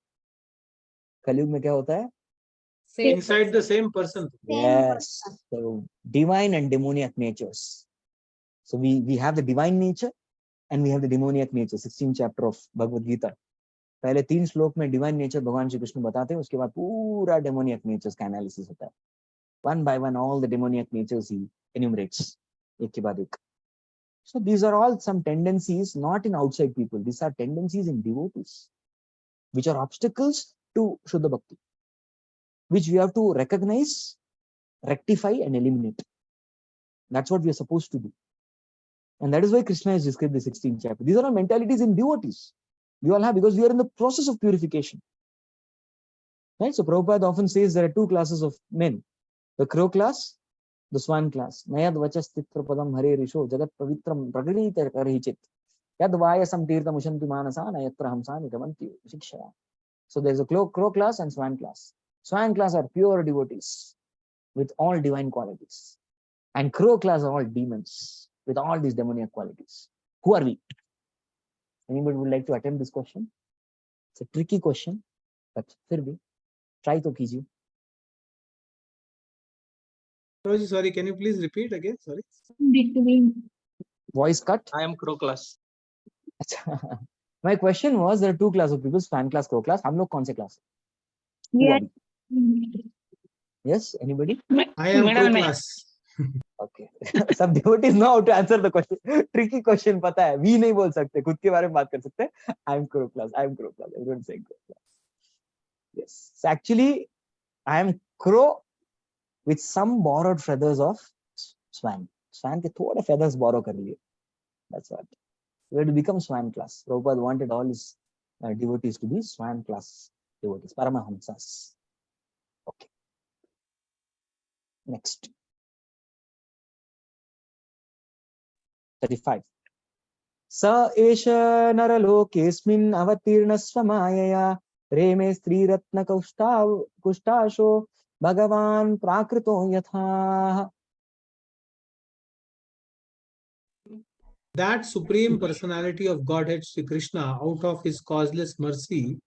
Kali Yuga में क्या होता है? Inside the same person. Yes. So divine and demoniac natures. So we have the divine nature and we have the demoniac nature. 16th chapter of Bhagavad Gita. पहले 3 श्लोक में divine nature भगवान श्री कृष्ण बताते हैं, उसके बाद पूरा demoniac natures का analysis होता है. One by one, all the demoniac natures he enumerates. एक के बाद एक. So these are all some tendencies not in outside people. These are tendencies in devotees, which are obstacles to Shuddha Bhakti, which we have to recognize, rectify and eliminate. That's what we are supposed to do. And that is why Krishna has described the 16th chapter. These are all mentalities in devotees. We all have, because we are in the process of purification. Right? So Prabhupada often says there are 2 classes of men. The crow class, the swan class. Nayad vachastitra padam hare risho jagat pavitram pragadita karichit. Yad vayasam tirtam ushanti manasa nayatra hamsani gamanti shikshaya. So there's a crow class and swan class. Swan class are pure devotees with all divine qualities. And crow class are all demons with all these demoniac qualities. Who are we? Anybody would like to attempt this question? It's a tricky question, but fir bhi, try to kijiye. Sorry, can you please repeat again? Sorry. Voice cut. I am crow class. My question was, there are 2 classes of people, swan class, crow class. हम लोग कौन से class? Yes, anybody? I am crow class. Okay. Some devotees know how to answer the question. Tricky question, पता है. We नहीं बोल सकते. खुद के बारे में बात कर सकते हैं. I am crow class. I am crow class. Everyone saying crow class. Yes. So actually, I am crow with some borrowed feathers of swan. Swan के थोड़े feathers borrow कर लिए. That's what. We have to become swan class. Prabhupada wanted all his devotees to be swan class devotees. Paramahamsas. Okay. Next. 35. Sa esha naralokesmin avatirnasvamayaya reme striratna kushtasho bhagavan prakrito yatha. That supreme personality of Godhead Sri Krishna, out of his causeless mercy,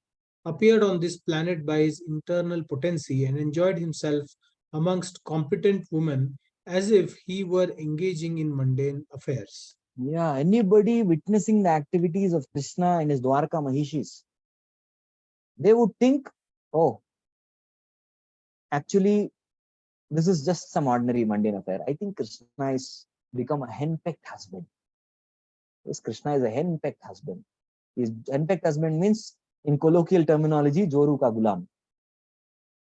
appeared on this planet by his internal potency and enjoyed himself amongst competent women as if he were engaging in mundane affairs. Yeah, anybody witnessing the activities of Krishna in his Dwarka Mahishis, they would think, oh, actually, this is just some ordinary mundane affair. I think Krishna has become a henpecked husband. Yes, Krishna is a henpecked husband. His henpecked husband means, in colloquial terminology, Joru ka gulam.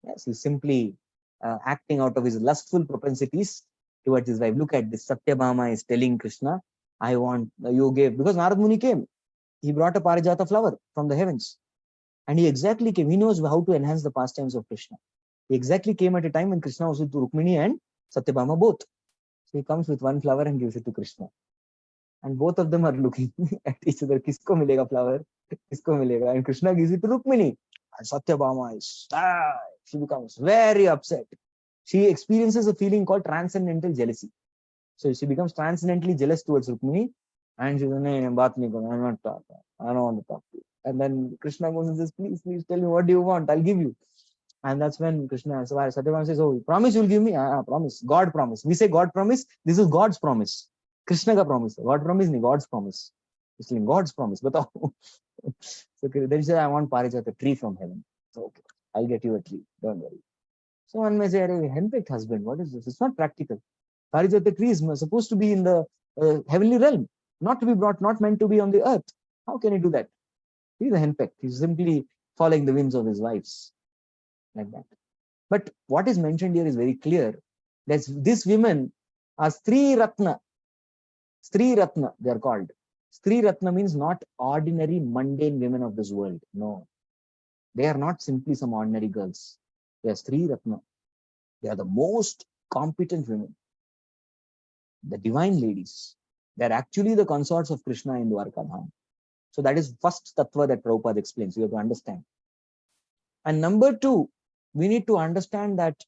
Yes, he's simply acting out of his lustful propensities towards his wife. Look at this. Satyabhama is telling Krishna, I want you gave, because Narad Muni came. He brought a parijata flower from the heavens. And he exactly came. He knows how to enhance the pastimes of Krishna. He exactly came at a time when Krishna was with Rukmini and Satyabhama both. So he comes with one flower and gives it to Krishna. And both of them are looking at each other. Kisko milega flower? Kisko milega? And Krishna gives it to Rukmini. And Satyabhama is, she becomes very upset. She experiences a feeling called transcendental jealousy. So she becomes transcendently jealous towards Rukmini. And she says, I'm not talking. I don't want to talk to you. And then Krishna goes and says, please tell me, what do you want? I'll give you. And that's when Krishna, so Satyabhama says, oh, promise you'll give me? Promise. God promise. We say God promise. This is God's promise. Krishna ka promise. God promise, nahi, God's promise. It's like God's promise. But so then he said, I want Parijat, a tree from heaven. So okay, I'll get you a tree. Don't worry. So one may say, henpecked husband, what is this? It's not practical. Parijata tree is supposed to be in the heavenly realm, not to be brought, not meant to be on the earth. How can he do that? He's a henpecked. He's simply following the whims of his wives. Like that. But what is mentioned here is very clear. That these women are Stri Ratna. Stri Ratna, they are called. Stri Ratna means not ordinary mundane women of this world. No. They are not simply some ordinary girls. They are Stri Ratna. They are the most competent women. The divine ladies. They are actually the consorts of Krishna in Dwarka Dham. So that is first tattva that Prabhupada explains. You have to understand. And number two, we need to understand that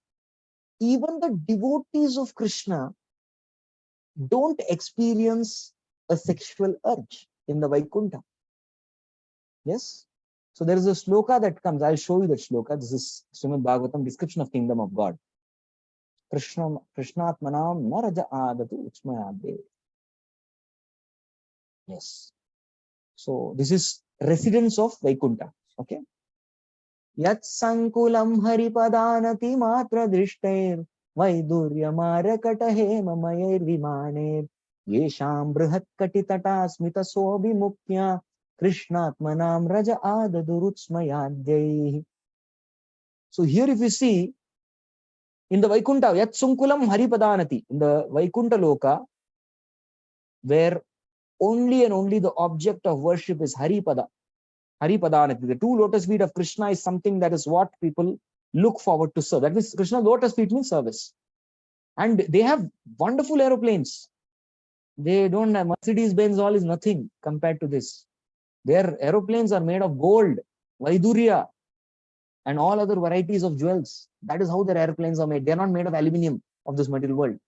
even the devotees of Krishna don't experience a sexual urge in the Vaikuntha. Yes? So there is a sloka that comes. I'll show you that sloka. This is Srimad Bhagavatam, description of kingdom of God. Krishnatmanam naraja adatu uchmayade. Yes. So this is residence of Vaikuntha. Okay. Yat sankulam haripadanati matra drishtair vaidurya marakatahe mamayer vimaner yesham brihat katitata smita sobi mukya krishnatmanam raja adadurutsmayadhyai. So here if you see in the Vaikuntha, Yat sankulam haripadanati, in the Vaikuntha loka, where only and only the object of worship is Haripada. Haripadanati, the two lotus feet of Krishna is something that is what people look forward to serve. That means Krishna's lotus feet means service. And they have wonderful aeroplanes. They don't have Mercedes-Benz, all is nothing compared to this. Their aeroplanes are made of gold, Vaidurya, and all other varieties of jewels. That is how their airplanes are made. They are not made of aluminium of this material world.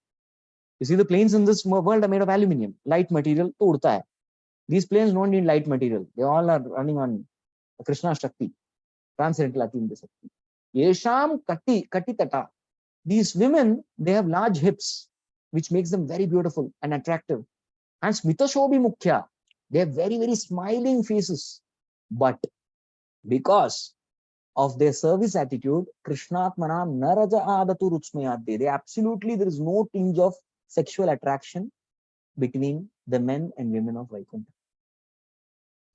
You see, the planes in this world are made of aluminium, light material. To udta hai. These planes don't need light material. They all are running on Krishna Shakti, transcendental Atinda Shakti. Yesham kati tata. These women, they have large hips, which makes them very beautiful and attractive. And smita shobi mukhya. They have very, very smiling faces. But because of their service attitude, Krishnatmanam naraja adatu rutsmayadde. They absolutely, there is no tinge of sexual attraction between the men and women of Vaikuntha.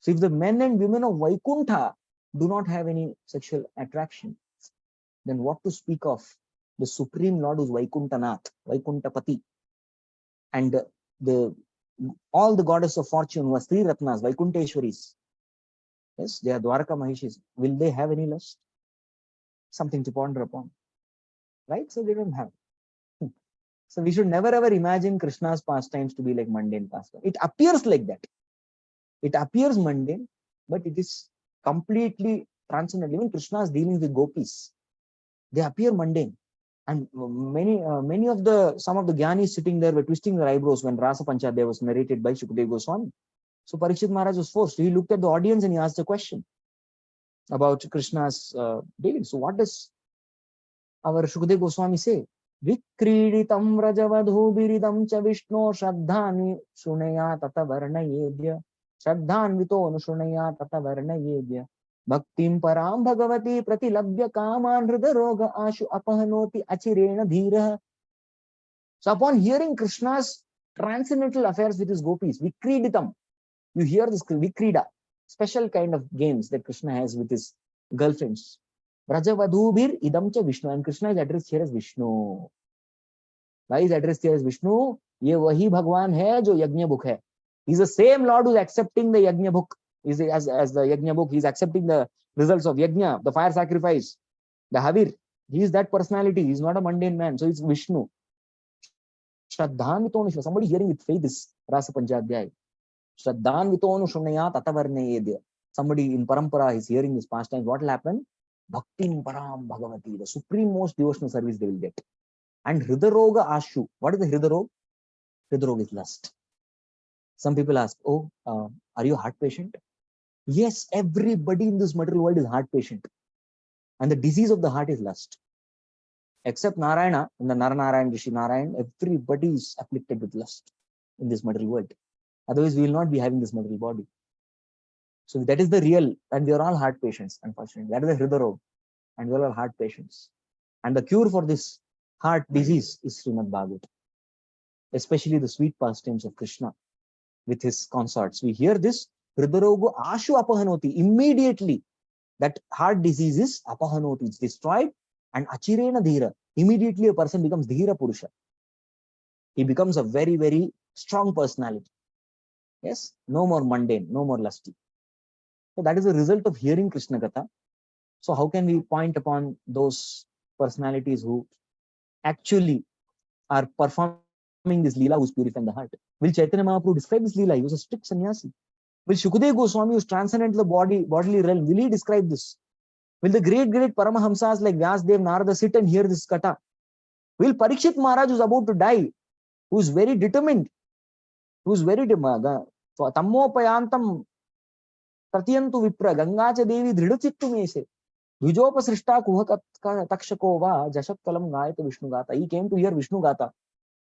So if the men and women of Vaikuntha do not have any sexual attraction, then what to speak of the Supreme Lord who's Vaikuntanath, Vaikuntapati, and all the goddess of fortune who are Sri Ratnas, Vaikunteshwaris. Yes, they are Dwaraka Mahishis. Will they have any lust? Something to ponder upon. Right? So they don't have. So we should never ever imagine Krishna's pastimes to be like mundane pastimes. It appears like that. It appears mundane, but it is completely transcendent. Even Krishna's dealings with gopis, they appear mundane. And some of the Gyanis sitting there were twisting their eyebrows when Rasa Panchadeva was narrated by Shukadeva Goswami. So Parikshit Maharaj was forced. He looked at the audience and he asked a question about Krishna's dealings. So what does our Shukadeva Goswami say? Vikriditam rajavadhu biridam cha vishno shraddhani shunaya tata varnayedya shraddhan vito nushunaya tata varnayedya bhaktim param bhagavati pratilabhya kaman hridaroga ashu apahanoti achirena dhira. So upon hearing Krishna's transcendental affairs with his gopis, Vikriditam, you hear this Vikrida, special kind of games that Krishna has with his girlfriends. Rajavadhubhir idam cha Vishnu, and Krishna is addressed here as Vishnu. Why is addressed here as Vishnu? Ye wahi Bhagwan hai jo yajna book hai. He's the same Lord who's accepting the yajna book. As the yajna book, he's accepting the results of yajna, the fire sacrifice, the Havir. He is that personality. He's not a mundane man. So it's Vishnu. Shraddhanvitonu, somebody hearing with faith is Rasa Panchadhyaya. Shraddhanvitonu Shunnayat Atavarneyedya. Somebody in Parampara is hearing this pastime. What will happen? Bhaktim Param Bhagavati, the supreme most devotional service they will get. And Hridaroga Ashu. What is the Hridarog? Hridarog is lust. Some people ask, oh, are you a heart patient? Yes, everybody in this material world is heart patient. And the disease of the heart is lust. Except Narayana, in the Naranarayan, Rishi Narayan, everybody is afflicted with lust in this material world. Otherwise, we will not be having this material body. So that is the real, and we are all heart patients, unfortunately. That is the Hridarog, and we are all heart patients. And the cure for this heart disease is Srimad Bhagavatam, especially the sweet pastimes of Krishna with his consorts. We hear this, Hridarogo Ashu Apahanoti, immediately that heart disease is Apahanoti, it's destroyed, and Achirena Dhira, immediately a person becomes Dhira Purusha. He becomes a very, very strong personality. Yes, no more mundane, no more lusty. So that is the result of hearing Krishna Katha. So how can we point upon those personalities who actually are performing this Leela, who's purifying the heart? Will Chaitanya Mahaprabhu describe this Leela? He was a strict sannyasi. Will Shukadeva Goswami, who's transcendent the bodily realm, will he describe this? Will the great Paramahamsas like Vyasdev, Narada sit and hear this Katha? Will Parikshit Maharaj, who's about to die, who's very determined, Tammo Payantam Tatyantu Vipra, Gangacha Devi Dhridachittu Mese, Vijopasrishta Kuhaka Takshakova, Jashakalam Gayata Vishnu Gata. He came to hear Vishnu Gata.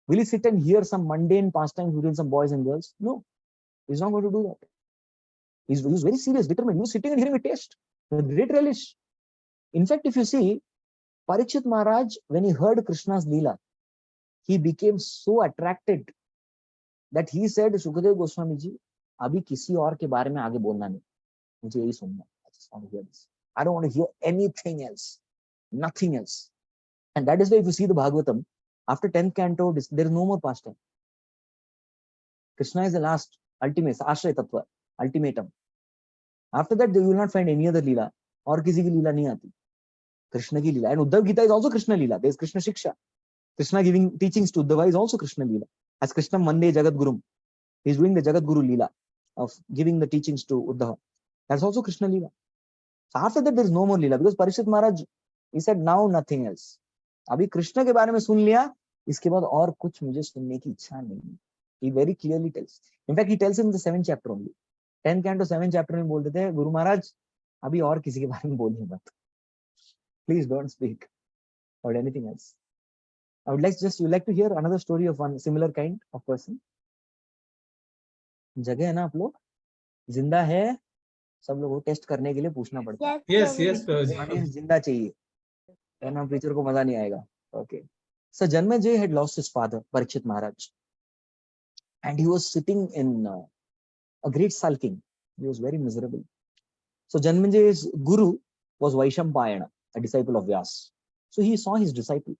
Will he sit and hear some mundane pastimes between some boys and girls? No, he's not going to do that. He's very serious, determined. He was sitting and hearing a taste, a great relish. In fact, if you see, Parikshit Maharaj, when he heard Krishna's Leela, he became so attracted that he said, Shukadeva Goswami ji, abhi kisi aur ke bare mein aage bolna nahi. Mujhe yahi sunna. I just want to hear this. I don't want to hear anything else. Nothing else. And that is why if you see the Bhagavatam, after 10th canto, there is no more pastime. Krishna is the last, ultimate, Ashray Tattva, ultimatum. After that, you will not find any other Leela. Or kisi ki Leela nahi aati. Krishna ki Leela. And Uddhav Gita is also Krishna Leela. There is Krishna Shiksha. Krishna giving teachings to Uddhava is also Krishna Leela. As Krishna Mande Jagat Gurum. He is doing the Jagat Guru Leela of giving the teachings to Uddhava. That's also Krishna Leela. So after that, there is no more Leela. Because Parikshit Maharaj, he said, now nothing else. Abhi Krishna ke baare mein sun liya, iske baad aur kuch mujhe sunne ki ichha nahi. He very clearly tells. In fact, he tells in the 7th chapter only. 10th canto 7th chapter mein bol dete hai, Guru Maharaj, abhi aur kisi ke baare mein bolne mat. Please don't speak about anything else. I would like to hear another story of one similar kind of person. जगह है ना आप लोग? जिंदा है? सब लोग test करने के लिए पूछना पड़ता है. Yes, Prabhuji. जिंदा चाहिए. वरना preacher को मजा नहीं आएगा. Okay. So Janmejay had lost his father, Parikshit Maharaj, and he was sitting in a great sulking. He was very miserable. So Janmejay's guru was Vaishampayana, a disciple of Vyas. So he saw his disciple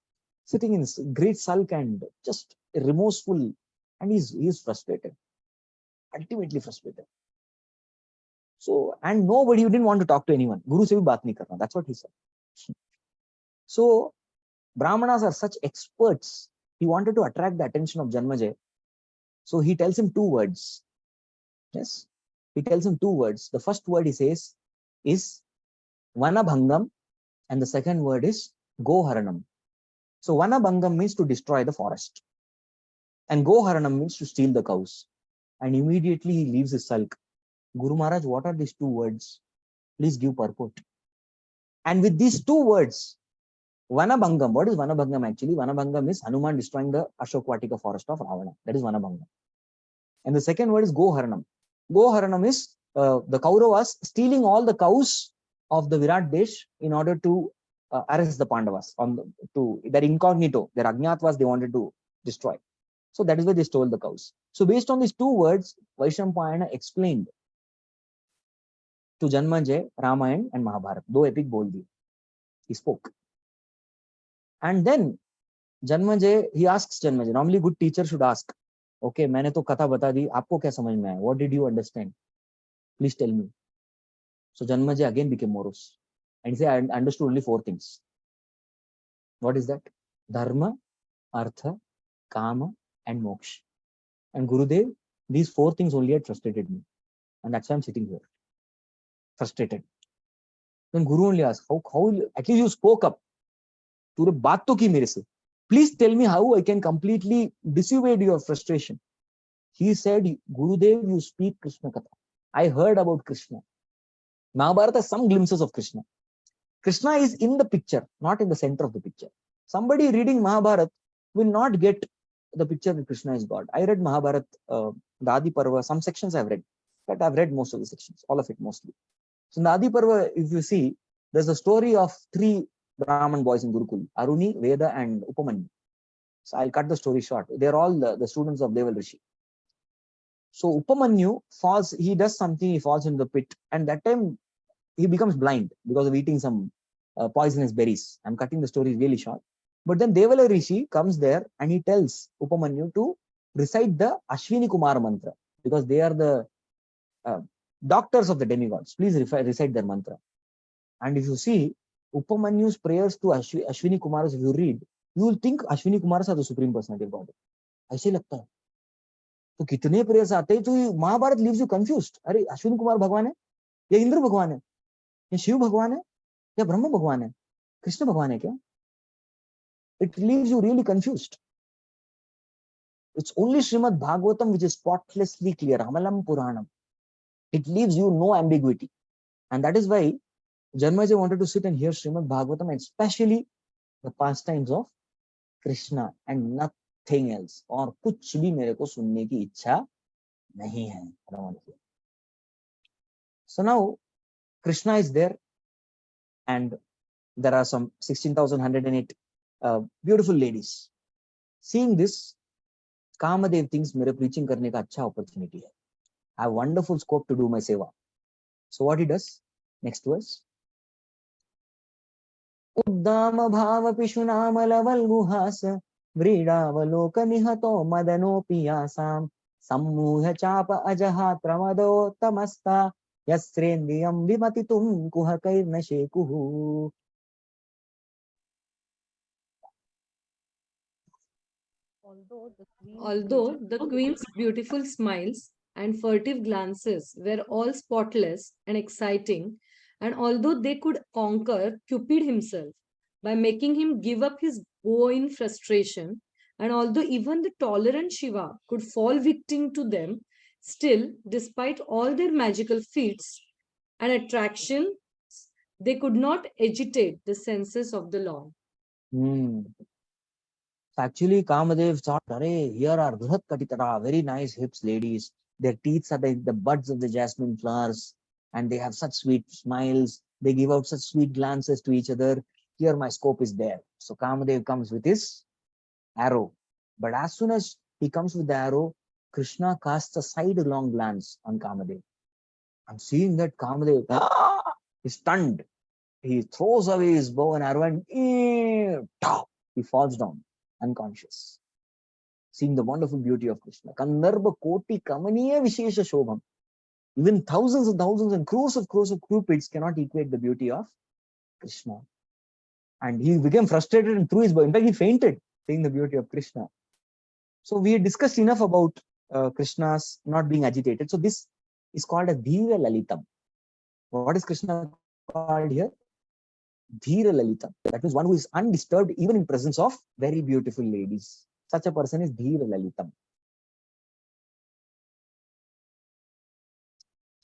sitting in this great sulk and just remorseful, and he's frustrated, ultimately frustrated. So, and nobody didn't want to talk to anyone. Guru se bhi baat nahi karna. That's what he said. So Brahmanas are such experts. He wanted to attract the attention of Janmejay. So he tells him 2 words. Yes, he tells him 2 words. The first word he says is Vanabhangam, and the second word is Goharanam. So Vanabhangam means to destroy the forest, and Goharanam means to steal the cows. And immediately he leaves his sulk. Guru Maharaj, what are these 2 words? Please give purport. And with these 2 words, Vanabhangam, what is Vanabhangam actually? Vanabhangam is Hanuman destroying the Ashokvatika forest of Ravana. That is Vanabhangam. And the second word is Goharanam. Goharanam is the Kauravas stealing all the cows of the Virat Desh in order to arrest the Pandavas. To their incognito, their Ajnatvas, they wanted to destroy. So that is why they stole the cows. So based on these 2 words, Vaishampayana explained to Janmejay Ramayana and Mahabharata. 2 epic bol diye. He spoke. And then Janmejay, he asks Janmejay, normally good teacher should ask, okay, मैंने तो कथा बता दी, आपको क्या समझ में आया? What did you understand? Please tell me. So Janmejay again became morose. And he said, I understood only 4 things. What is that? Dharma, Artha, Kama, and moksha. And Gurudev, these 4 things only had frustrated me. And that's why I'm sitting here, frustrated. Then Guru only asked, how at least you spoke up. तूने बात तो की मेरे से. Please tell me how I can completely dissuade your frustration. He said, Gurudev, you speak Krishna Katha. I heard about Krishna. Mahabharata has some glimpses of Krishna. Krishna is in the picture, not in the center of the picture. Somebody reading Mahabharata will not get the picture that Krishna is God. I read Mahabharata, the Adi Parva, some sections I've read, but I've read most of the sections, all of it mostly. So in the Adi Parva, if you see, there's a story of 3 Brahman boys in Gurukul, Aruni, Veda, and Upamanyu. So I'll cut the story short. They're all the students of Deval Rishi. So Upamanyu falls, he does something, he falls in the pit, and that time he becomes blind because of eating some poisonous berries. I'm cutting the story really short. But then Devala Rishi comes there and he tells Upamanyu to recite the Ashwini Kumar mantra, because they are the doctors of the demigods. Please recite their mantra. And if you see Upamanyu's prayers to Ashwini Kumars, if you read, you will think Ashwini Kumars are the supreme personality of God. ऐसे लगता है. तो कितने prayers आते हैं, तो Mahabharat leaves you confused. अरे अश्विनी कुमार भगवान है या इंद्र भगवान है या शिव भगवान है या ब्रह्म भगवान है, कृष्ण भगवान है क्या? It leaves you really confused. It's only Srimad Bhagavatam which is spotlessly clear. Amalam Puranam. It leaves you no ambiguity. And that is why Janmaji wanted to sit and hear Srimad Bhagavatam, and especially the pastimes of Krishna and nothing else. और कुछ भी मेरे को सुनने की इच्छा नहीं है. So now Krishna is there, and there are some 16,108 beautiful ladies. Seeing this, Kamadev thinks मेरे preaching करने का अच्छा opportunity है. I have wonderful scope to do my seva. So what he does? Next verse. Uddama bhava pishunamala guhasa व्रीडावलोक निहतो मदनोपियासां सम्मूह चाप अजहात्रमदो तमस्ता यस्रेन्द्रियं विमतितुं कुहकैर्न शेकुः. Although the queen's beautiful smiles and furtive glances were all spotless and exciting, and although they could conquer Cupid himself by making him give up his bow in frustration, and although even the tolerant Shiva could fall victim to them, still, despite all their magical feats and attraction, they could not agitate the senses of the Lord. Actually, Kamadev thought, "Arey, here are Brihat Katitara, very nice hips ladies. Their teeth are the buds of the jasmine flowers, and they have such sweet smiles. They give out such sweet glances to each other. Here, my scope is there." So Kamadev comes with his arrow. But as soon as he comes with the arrow, Krishna casts a sidelong glance on Kamadev. And seeing that, Kamadev is stunned. He throws away his bow and arrow and he falls down unconscious. Seeing the wonderful beauty of Krishna. Kandarbha Koti Kamaniya Vishesha Shobham. Even thousands and crores of cupids cannot equate the beauty of Krishna. And he became frustrated and threw his bow. In fact, he fainted, seeing the beauty of Krishna. So we discussed enough about Krishna's not being agitated. So this is called a Dhira Lalitam. What is Krishna called here? Dhira Lalitam. That means one who is undisturbed even in presence of very beautiful ladies. Such a person is Dhira Lalitam.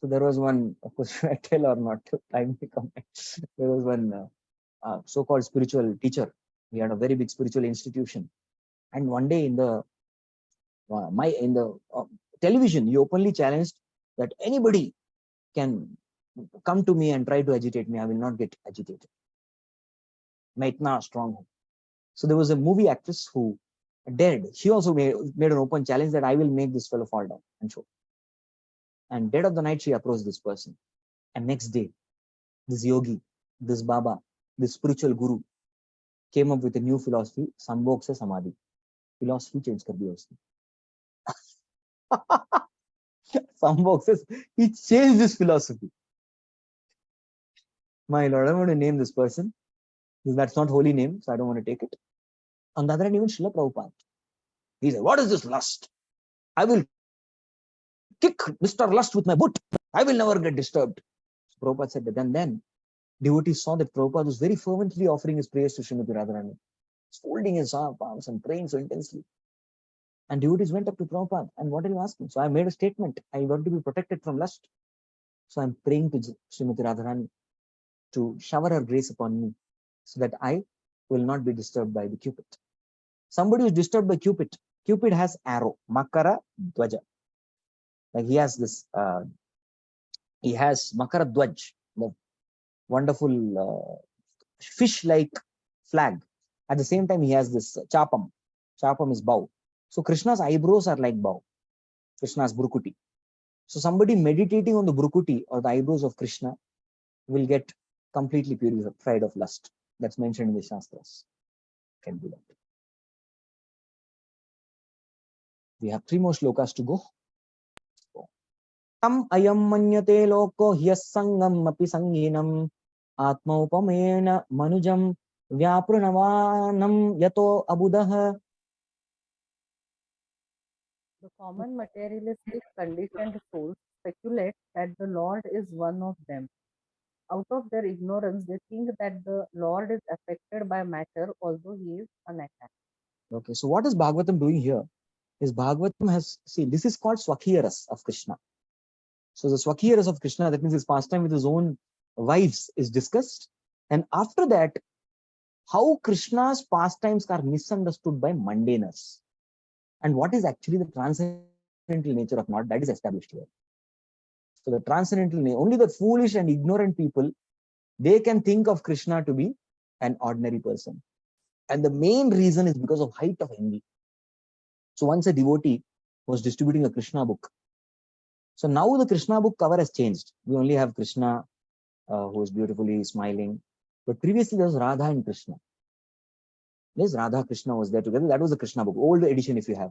So there was one, of course, should I tell or not? Time may come. There was one so-called spiritual teacher. He had a very big spiritual institution. And one day in the television, he openly challenged that anybody can come to me and try to agitate me. I will not get agitated. मैं इतना strong हूँ. So there was a movie actress who dared. She also made an open challenge that I will make this fellow fall down and show. And dead of the night, she approached this person. And next day, this yogi, this Baba, this spiritual guru came up with a new philosophy, Sambhog se Samadhi. Philosophy change kar diya usne. Sambhog says, he changed this philosophy. My Lord, I don't want to name this person. That's not holy name, so I don't want to take it. On the other hand, even Srila Prabhupada. He said, what is this lust? I will kick Mr. Lust with my boot. I will never get disturbed. So Prabhupada said that. And then devotees saw that Prabhupada was very fervently offering his prayers to Srimati Radharani, folding his palms and praying so intensely. And devotees went up to Prabhupada, and what are you asking? So I made a statement. I want to be protected from lust. So I'm praying to Srimati Radharani to shower her grace upon me so that I will not be disturbed by the Cupid. Somebody who's disturbed by Cupid, Cupid has arrow, Makara Dwaja. Like he has this, he has Makara Dwaj, the wonderful fish-like flag. At the same time, he has this chapam. Chapam is bow. So Krishna's eyebrows are like bow. Krishna's brukuti. So somebody meditating on the brukuti or the eyebrows of Krishna will get completely purified of lust. That's mentioned in the Shastras. Can do that. We have 3 more shlokas to go. Tam ayam manyate loko hyasangam api sanginam atma upamena manujam vyaprunavanam yato abudah. The common materialistic conditioned souls speculate that the Lord is one of them. Out of their ignorance, they think that the Lord is affected by matter, although he is unattached. Okay, so what is Bhagavatam doing here? Is Bhagavatam has, see, this is called Swakhiyaras of Krishna. So the Swakhiyaras of Krishna, that means his pastime with his own wives, is discussed. And after that, how Krishna's pastimes are misunderstood by mundaners. And what is actually the transcendental nature of Lord, that is established here. So the transcendental, only the foolish and ignorant people, they can think of Krishna to be an ordinary person. And the main reason is because of height of envy. So once a devotee was distributing a Krishna book. So now the Krishna book cover has changed. We only have Krishna who is beautifully smiling. But previously there was Radha and Krishna. Yes, Radha Krishna was there together. That was the Krishna book, old edition if you have.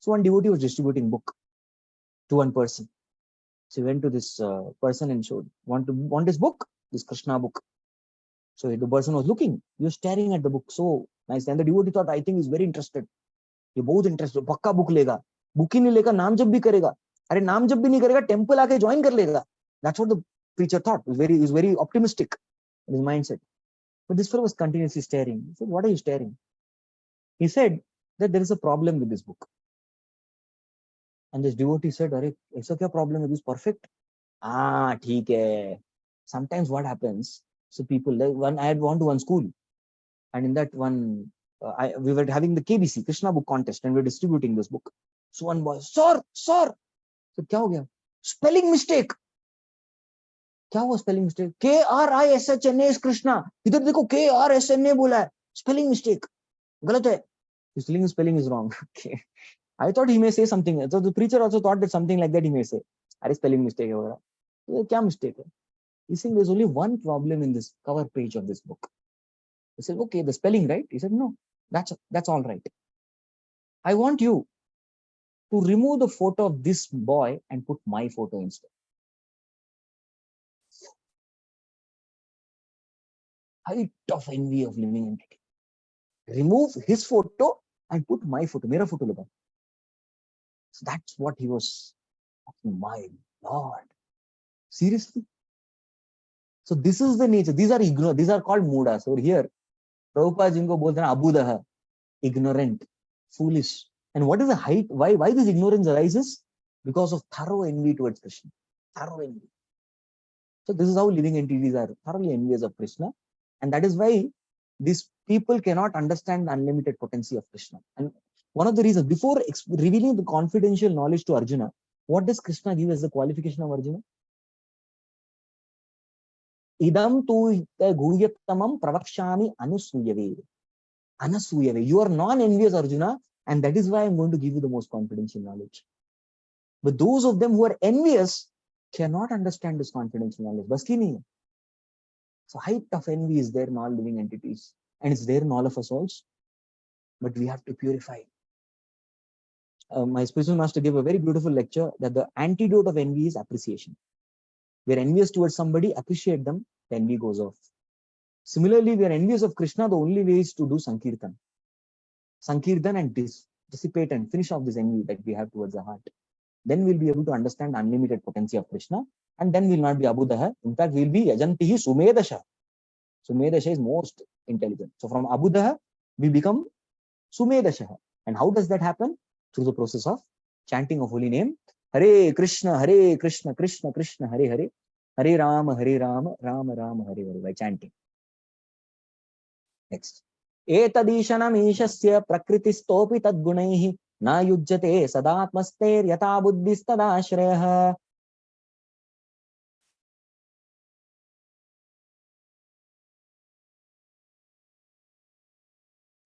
So one devotee was distributing book to one person. So he went to this person and showed, want this book, this Krishna book. So the person was looking, he was staring at the book so nice. And the devotee thought, I think he's very interested. He बहुत interested. पक्का book लेगा. Book ही नहीं लेगा, नाम जप भी करेगा. अरे नाम जप भी नहीं करेगा, temple आके join कर लेगा. That's what the preacher thought. He was very optimistic in his mindset. But this fellow was continuously staring. He said, what are you staring? He said that there is a problem with this book. And this devotee said, "Arey, ऐसा क्या problem with this? Perfect." Ah, ठीक है. Sometimes what happens? So people, I had gone to one school, and in that one, we were having the KBC Krishna book contest, and we were distributing this book. So one boy, sir, so क्या हो गया? Spelling mistake. क्या हुआ spelling mistake? KRISHNA is Krishna. इधर देखो KRSNA बोला है. Spelling mistake. गलत है. His spelling is wrong. Okay. I thought he may say something. So the preacher also thought that something like that he may say. Are spelling mistake? Kya mistake? He's saying there's only one problem in this cover page of this book. He said, okay, the spelling, right? He said, no, that's all right. I want you to remove the photo of this boy and put my photo instead. Height of envy of living entity. Remove his photo and put my photo. Mera photo laga. So that's what he was talking. My Lord. Seriously? So this is the nature. These are ignorant. These are called moodas. Over here, Prabhupada jinko bolte hain abudah, ignorant, foolish. And what is the height? Why this ignorance arises? Because of thorough envy towards Krishna. Thorough envy. So this is how living entities are thoroughly envious of Krishna. And that is why these people cannot understand the unlimited potency of Krishna. And one of the reasons, before revealing the confidential knowledge to Arjuna, what does Krishna give as the qualification of Arjuna? Idam tu guhyatamam pravakshami anusuyave. Anasuyave. You are non-envious, Arjuna, and that is why I'm going to give you the most confidential knowledge. But those of them who are envious cannot understand this confidential knowledge. Baski nahi hai. So height of envy is there in all living entities, and it's there in all of us also. But we have to purify. My spiritual master gave a very beautiful lecture that the antidote of envy is appreciation. We are envious towards somebody, appreciate them, the envy goes off. Similarly, we are envious of Krishna, the only way is to do Sankirtan. Sankirtan and dissipate and finish off this envy that we have towards the heart. Then we'll be able to understand unlimited potency of Krishna, and then we'll not be Abuddha. In fact, we'll be Yajantihi Sumedasha. Sumedasha is most intelligent. So from Abuddha, we become Sumedasha. And how does that happen? Through the process of chanting of holy name. Hare Krishna, Krishna Krishna, Hare Hare, Hare Rama, Rama Rama, Hare Hare, by chanting. Next. Etadishanamishasya prakritistopi tadgunaihi na yujjate sadatmaster yata buddhistadashrayah.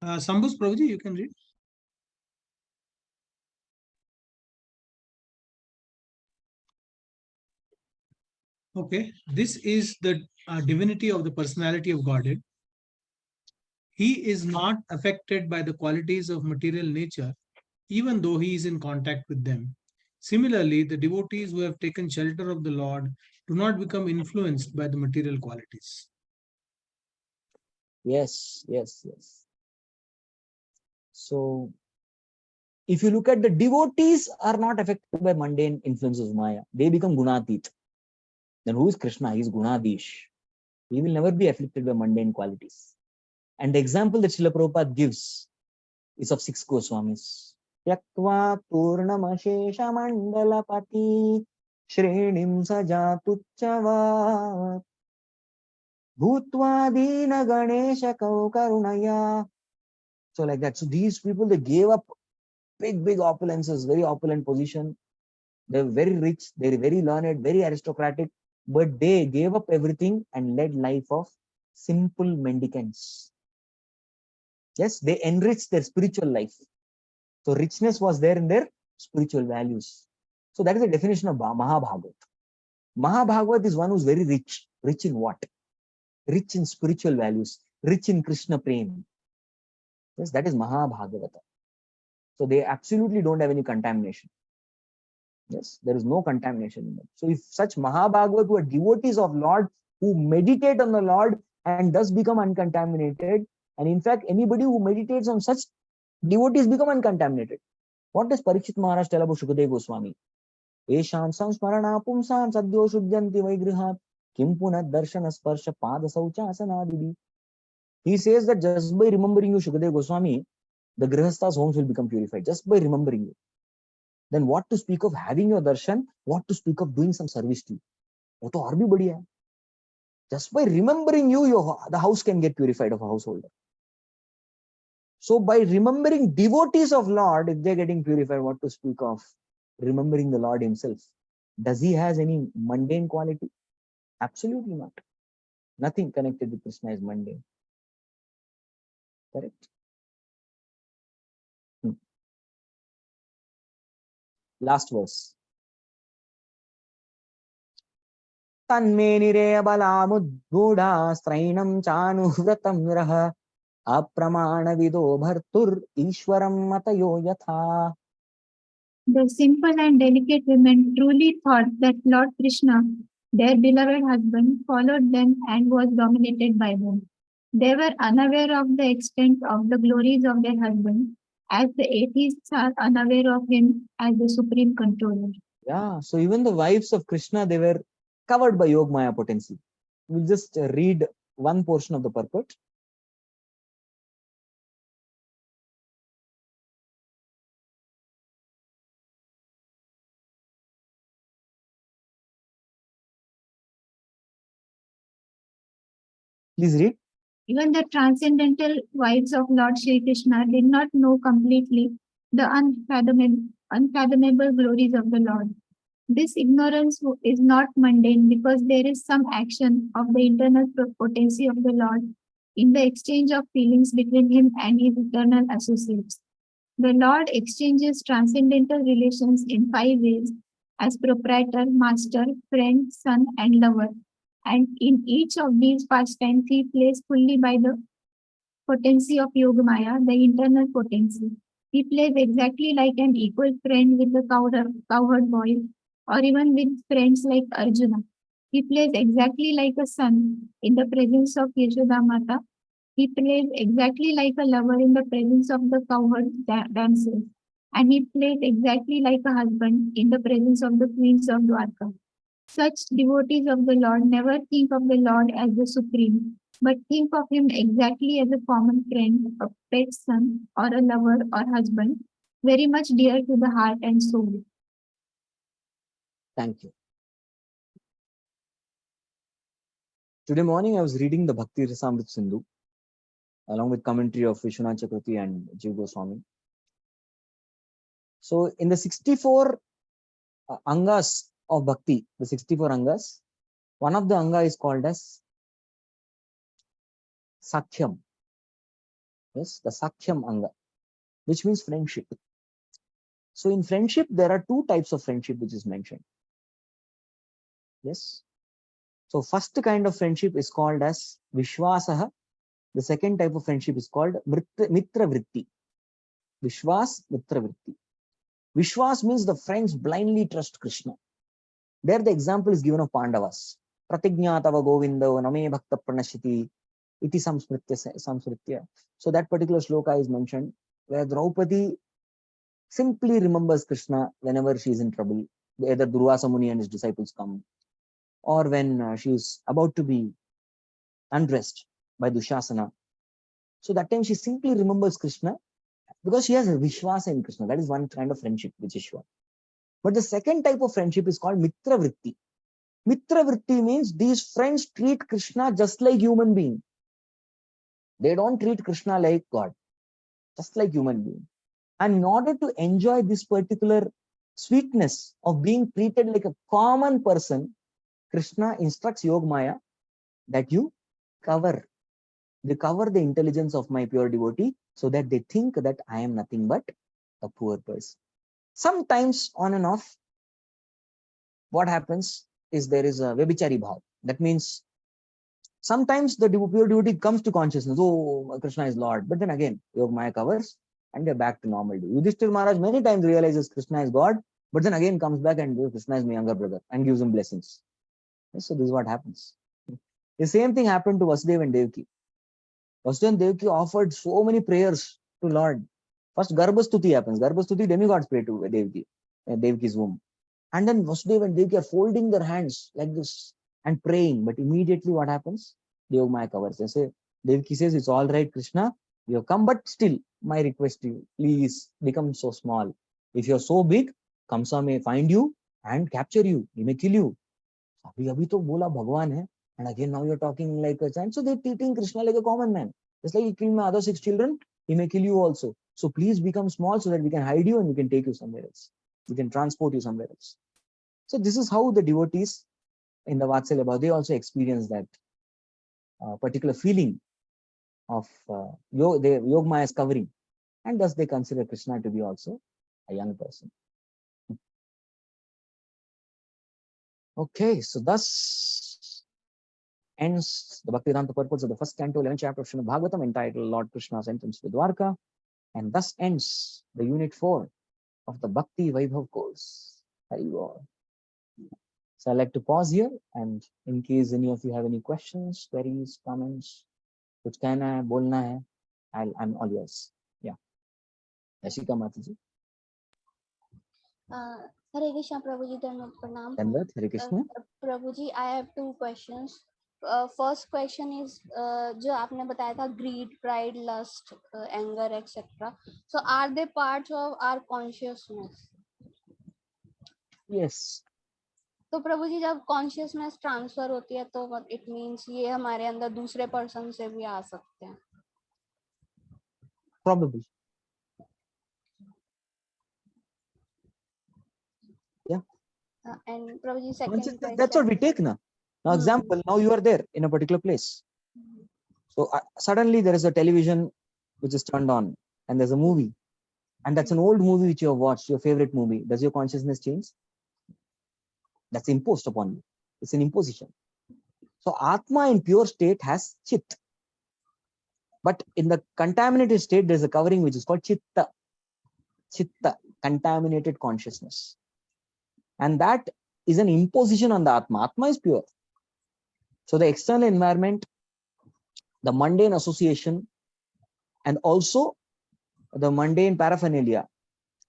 Sambhus Prabhuji, you can read. Okay, this is the divinity of the personality of Godhead. He is not affected by the qualities of material nature, even though he is in contact with them. Similarly, the devotees who have taken shelter of the Lord do not become influenced by the material qualities. Yes. So, if you look at the devotees are not affected by mundane influences of Maya, they become Gunatit. Then who is Krishna? He is Gunadish. He will never be afflicted by mundane qualities. And the example that Srila Prabhupada gives is of 6 Goswamis. Yaktva Purnamashesha Mandalapati Shrenim Sajatuchava Bhutva Dina Ganesha Kaukarunaya. So like that. So these people, they gave up big opulences, very opulent position. They're very rich, they're very learned, very aristocratic, but they gave up everything and led life of simple mendicants. Yes, they enriched their spiritual life. So richness was there in their spiritual values. So that is the definition of Mahabhagavat. Mahabhagavat is one who's very rich. Rich in what? Rich in spiritual values, rich in Krishna Prem. Yes, that is Mahabhagavata. So they absolutely don't have any contamination. Yes, there is no contamination in them. So if such Mahabhagavat who are devotees of Lord, who meditate on the Lord and thus become uncontaminated, and in fact, anybody who meditates on such devotees become uncontaminated. What does Parikshit Maharaj tell about Shukadeva Goswami? Esham samsmarana pumsam sadyo shuddhanti vaigrihat kim punat darshana sparsha pada saucha asanadidi. He says that just by remembering you, Shukadeva Goswami, the Grihastha's homes will become purified, just by remembering you. Then what to speak of having your darshan, what to speak of doing some service to you? वो तो और भी बढ़िया है. Just by remembering you, the house can get purified of a householder. So by remembering devotees of Lord, if they're getting purified, what to speak of remembering the Lord himself? Does he has any mundane quality? Absolutely not. Nothing connected with Krishna is mundane. Correct? Last verse. Tanme nireya balamudgudha strainam chanu vratam raha apramana vido bhartur ishwaram matayo yatha. The simple and delicate women truly thought that Lord Krishna, their beloved husband, followed them and was dominated by them. They were unaware of the extent of the glories of their husband, as the atheists are unaware of him as the supreme controller. Yeah, so even the wives of Krishna, they were covered by Yogamaya potency. We'll just read one portion of the purport. Please read. Even the transcendental wives of Lord Shri Krishna did not know completely the unfathomable glories of the Lord. This ignorance is not mundane because there is some action of the internal potency of the Lord in the exchange of feelings between him and his eternal associates. The Lord exchanges transcendental relations in 5 ways as proprietor, master, friend, son, and lover. And in each of these pastimes, he plays fully by the potency of Yogamaya, the internal potency. He plays exactly like an equal friend with the cowherd boy, or even with friends like Arjuna. He plays exactly like a son in the presence of Yashoda Mata, He played exactly like a lover in the presence of the cowherd damsels, and he played exactly like a husband in the presence of the queens of Dwarka. Such devotees of the Lord never think of the Lord as the supreme, but think of him exactly as a common friend, a pet son, or a lover or husband, very much dear to the heart and soul. Thank you. Today morning, I was reading the Bhakti Rasamrit Sindhu along with commentary of Vishwanath Chakravarti and Jiva Goswami. So, in the 64 angas of Bhakti, the 64 angas, one of the anga is called as Sakhyam. Yes, the Sakhyam anga, which means friendship. So, in friendship, there are two types of friendship which is mentioned. Yes. So, first kind of friendship is called as Vishwasaha. The second type of friendship is called Mitra Vritti. Vishwas, Mitra Vritti. Vishwas means the friends blindly trust Krishna. There the example is given of Pandavas. Pratignyatava Govinda Name Bhakta Pranashiti Iti Samsritya. So that particular shloka is mentioned where Draupadi simply remembers Krishna whenever she is in trouble. Either Durvasa Muni and his disciples come, or when she is about to be undressed by Dushasana. So that time she simply remembers Krishna because she has a Vishwasa in Krishna. That is one kind of friendship which is sure. But the second type of friendship is called Mitra Vritti. Mitra Vritti means these friends treat Krishna just like human being. They don't treat Krishna like God, just like human being. And in order to enjoy this particular sweetness of being treated like a common person, Krishna instructs Yogamaya that you cover the intelligence of my pure devotee so that they think that I am nothing but a poor person. Sometimes on and off, what happens is there is a Vebhichari bhav. That means sometimes the pure devotee comes to consciousness, oh, Krishna is Lord. But then again, Yogamaya covers and they're back to normal. Yudhishthira Maharaj many times realizes Krishna is God, but then again comes back and Krishna is my younger brother and gives him blessings. So this is what happens. The same thing happened to Vasudeva and Devaki. Vasudeva and Devaki offered so many prayers to Lord. First, Garbhastuti happens. Garbhastuti, demigods pray to Devaki, Devaki's womb. And then Vasudeva and Devaki are folding their hands like this and praying. But immediately what happens? Yogamaya covers. They say, Devaki says, it's all right, Krishna. You have come, but still, my request to you, please become so small. If you're so big, Kamsa may find you and capture you. He may kill you. Abhi to bola Bhagwan hai. And again, now you're talking like a giant. So they're treating Krishna like a common man. Just like he killed my other 6 children, he may kill you also. So please become small so that we can hide you and we can take you somewhere else. We can transport you somewhere else. So this is how the devotees in the Vatsalya Bhava, they also experience that particular feeling of Yogamaya is covering. And thus they consider Krishna to be also a young person. Okay, so thus ends the Bhaktivedanta purpose of the first canto, 11th chapter of Srimad Bhagavatam, entitled Lord Krishna's Entrance to Dwarka. And thus ends the unit 4 of the Bhakti Vaibhava course. Hari Bol. So I'd like to pause here, and in case any of you have any questions, queries, comments, kuch कहना है, बोलना है, I'm all yours. Yeah. Yashika Mataji. Hare Krishna, Prabhuji, Pranam. Dandavat, Hare Krishna. Prabhuji, I have 2 questions. First question is, जो आपने बताया था, greed, pride, lust, anger, etc. So are they parts of our consciousness? Yes. तो प्रभु जी जब consciousness transfer होती है तो it means ये हमारे अंदर दूसरे पर्सन से भी आ सकते हैं. Probably. Yeah. And Prabhu ji, second question. That's what we take now. Now, example, now you are there in a particular place. So suddenly there is a television which is turned on and there's a movie. And that's an old movie which you have watched, your favorite movie. Does your consciousness change? That's imposed upon you. It's an imposition. So Atma in pure state has Chit. But in the contaminated state, there's a covering which is called Chitta. Chitta, contaminated consciousness. And that is an imposition on the Atma. Atma is pure. So the external environment the mundane association, and also the mundane paraphernalia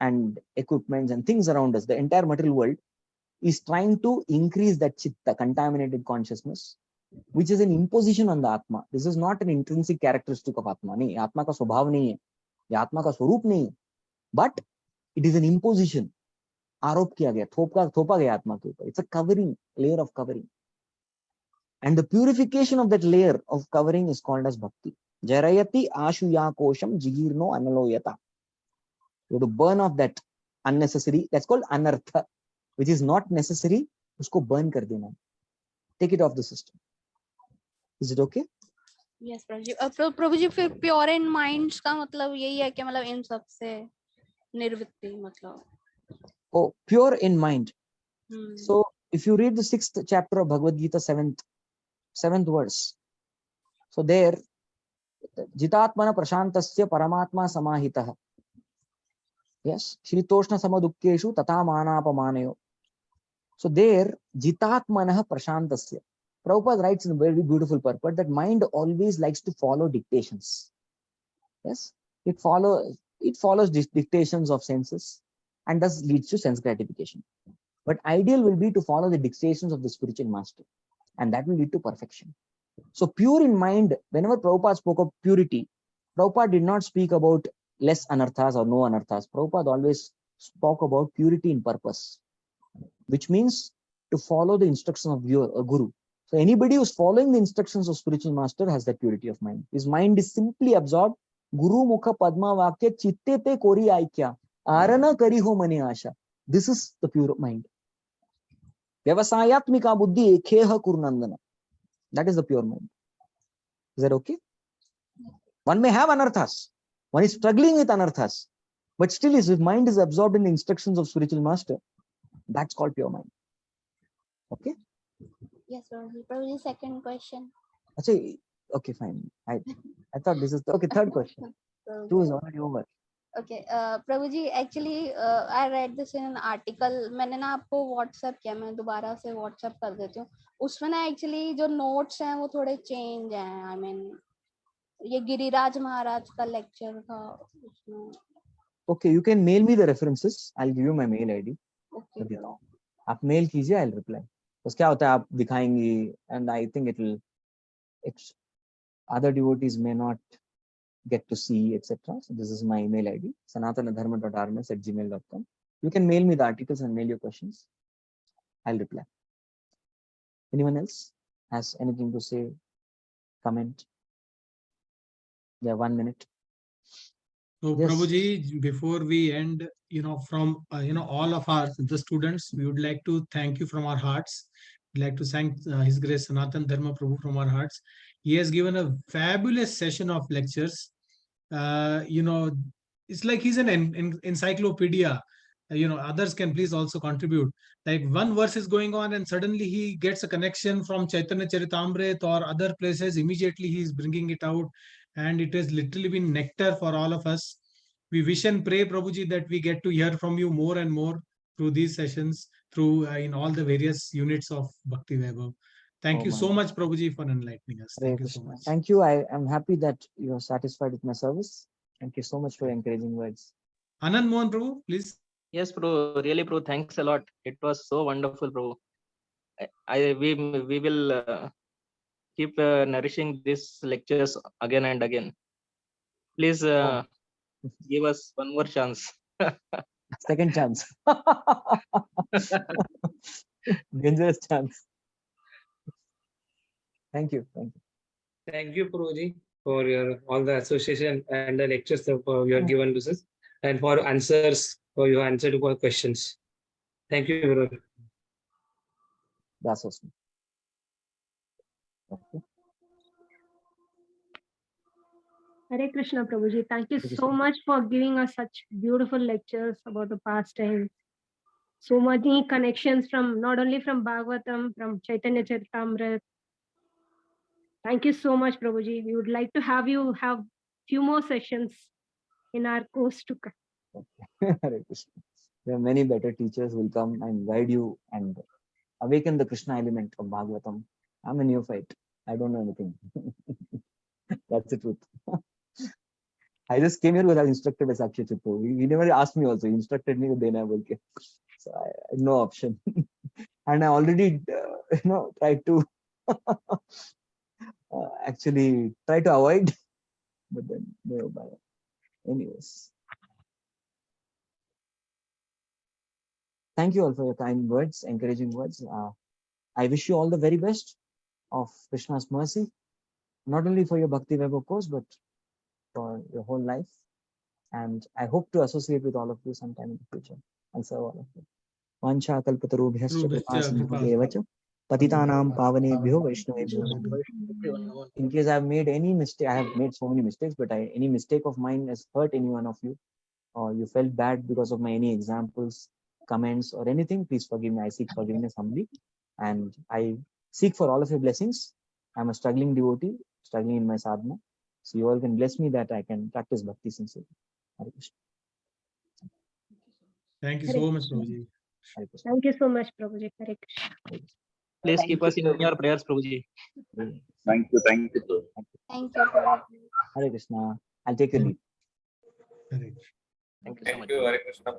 and equipments and things around us, the entire material world is trying to increase that chitta, contaminated consciousness, which is an imposition on the Atma. This is not an intrinsic characteristic of Atma. नहीं, Atma का स्वभाव नहीं है, ये Atma का स्वरूप नहीं है, but it is an imposition. आरोप किया गया, थोपा गया आत्मा के ऊपर. It's a covering, layer of covering. And the purification of that layer of covering is called as bhakti. Jarayati ashuya kosham jigirno analoyata. You have to burn off that unnecessary, that's called anartha, which is not necessary, usko burn kar dena. Take it off the system. Is it okay? Yes, Prabhuji. Prabhuji, फिर pure in minds का मतलब यही है कि मतलब इन सब से निर्वृत्ति मतलब. Oh, pure in mind. So if you read the 6th chapter of Bhagavad Gita, 7th verse, so there, jitatmana prashantasya paramatma samahitah. Yes, shiritoshna samadukkeshu tata manapamanayo. So there, jitatmana prashantasya. Prabhupada writes in a very beautiful purport that mind always likes to follow dictations. Yes, it follows dictations of senses and thus leads to sense gratification. But ideal will be to follow the dictations of the spiritual master, and that will lead to perfection. So pure in mind, whenever Prabhupada spoke of purity, Prabhupada did not speak about less anarthas or no anarthas. Prabhupada always spoke about purity in purpose, which means to follow the instructions of your guru. So anybody who's following the instructions of spiritual master has that purity of mind. His mind is simply absorbed. Guru mukha padma vakya chitte te kori aikya arana kari ho mani asha. This is the pure mind. Vyavasayatmika buddhi ekheha kurnandana. That is the pure mind. Is that okay? One may have anarthas. One is struggling with anarthas. But still his mind is absorbed in the instructions of spiritual master. That's called pure mind. Okay? Yes, Prabhuji, second question. Okay, fine. I thought this is okay. Third question. 2 is already over. Okay, Prabhuji, actually, I read this in an article. मैंने ना आपको WhatsApp किया, मैं दोबारा से WhatsApp कर देती हूँ. उसमें ना actually जो notes हैं वो थोड़े change हैं. I mean, ये गिरिराज महाराज का lecture था उसमें. Okay, you can mail me the references. I'll give you my mail ID. Okay. आप mail कीजिए, I'll reply. बस क्या होता है, आप दिखाएंगी, and I think other devotees may not get to see, etc. So this is my email ID, sanatanadharma.rms@gmail.com. You can mail me the articles and mail your questions. I'll reply. Anyone else has anything to say? Comment? Yeah, 1 minute. So Yes. Prabhuji, before we end, from all of the students, we would like to thank you from our hearts. We'd like to thank His Grace Sanatan Dharma Prabhu from our hearts. He has given a fabulous session of lectures. It's like he's an encyclopedia. Others can please also contribute. Like one verse is going on and suddenly he gets a connection from Chaitanya Charitamrita or other places. Immediately he is bringing it out, and it has literally been nectar for all of us. We wish and pray, Prabhuji, that we get to hear from you more and more through these sessions, through in all the various units of Bhakti Vaibhava. Thank you so much, Prabhuji, for enlightening us. Thank you so much. Thank you. I am happy that you are satisfied with my service. Thank you so much for your encouraging words. Anand Mohan Prabhu, please. Yes, Prabhu. Really, Prabhu. Thanks a lot. It was so wonderful, Prabhu. We will keep nourishing these lectures again and again. Please give us one more chance. Second chance. Dangerous chance. Thank you. Thank you, Prabhuji, for all the association and the lectures that you have given to us, and for answers, for your answer to our questions. Thank you, Prabhuji. That's awesome. Okay. Hare Krishna, Prabhuji. Thank you so much for giving us such beautiful lectures about the past time. So many connections from not only from Bhagavatam, from Chaitanya Charitamrita. Thank you so much, Prabhuji. We would like to have you have few more sessions in our course to come. Hare Krishna. There are many better teachers who will come and guide you and awaken the Krishna element of Bhagavatam. I'm a neophyte. I don't know anything. That's the truth. I just came here because I was instructed by Sakshi Chittu. He never asked me also. He instructed me with Dena Bolke. So I had no option. And I already, tried to actually try to avoid, but then no. Anyways, thank you all for your kind words, encouraging words. I wish you all the very best of Krishna's mercy, not only for your Bhakti Vaibhava course, but for your whole life. And I hope to associate with all of you sometime in the future and serve all of you. Vancha kalpatarubhyascha kripa sindhubheva cha patitanam pavanebhyo vaishnavebhyo. In case I have made any mistake, I have made so many mistakes, but any mistake of mine has hurt any one of you, or you felt bad because of my any examples, comments, or anything, please forgive me. I seek forgiveness humbly, and I seek for all of your blessings. I'm a struggling devotee, struggling in my sadhana. So you all can bless me that I can practice bhakti sincerely. Hare Krishna. Thank you Hare so much, Krishna. Prabhuji. Hare Krishna. Thank you so much, Prabhuji. Hare Krishna. Please keep us in your prayers, Prabhuji. Thank you. Thank you. Thank you. Prabhuji. Hare Krishna. I'll take your leave. Hare Krishna. Thank you so Thank much. you, Hare Krishna.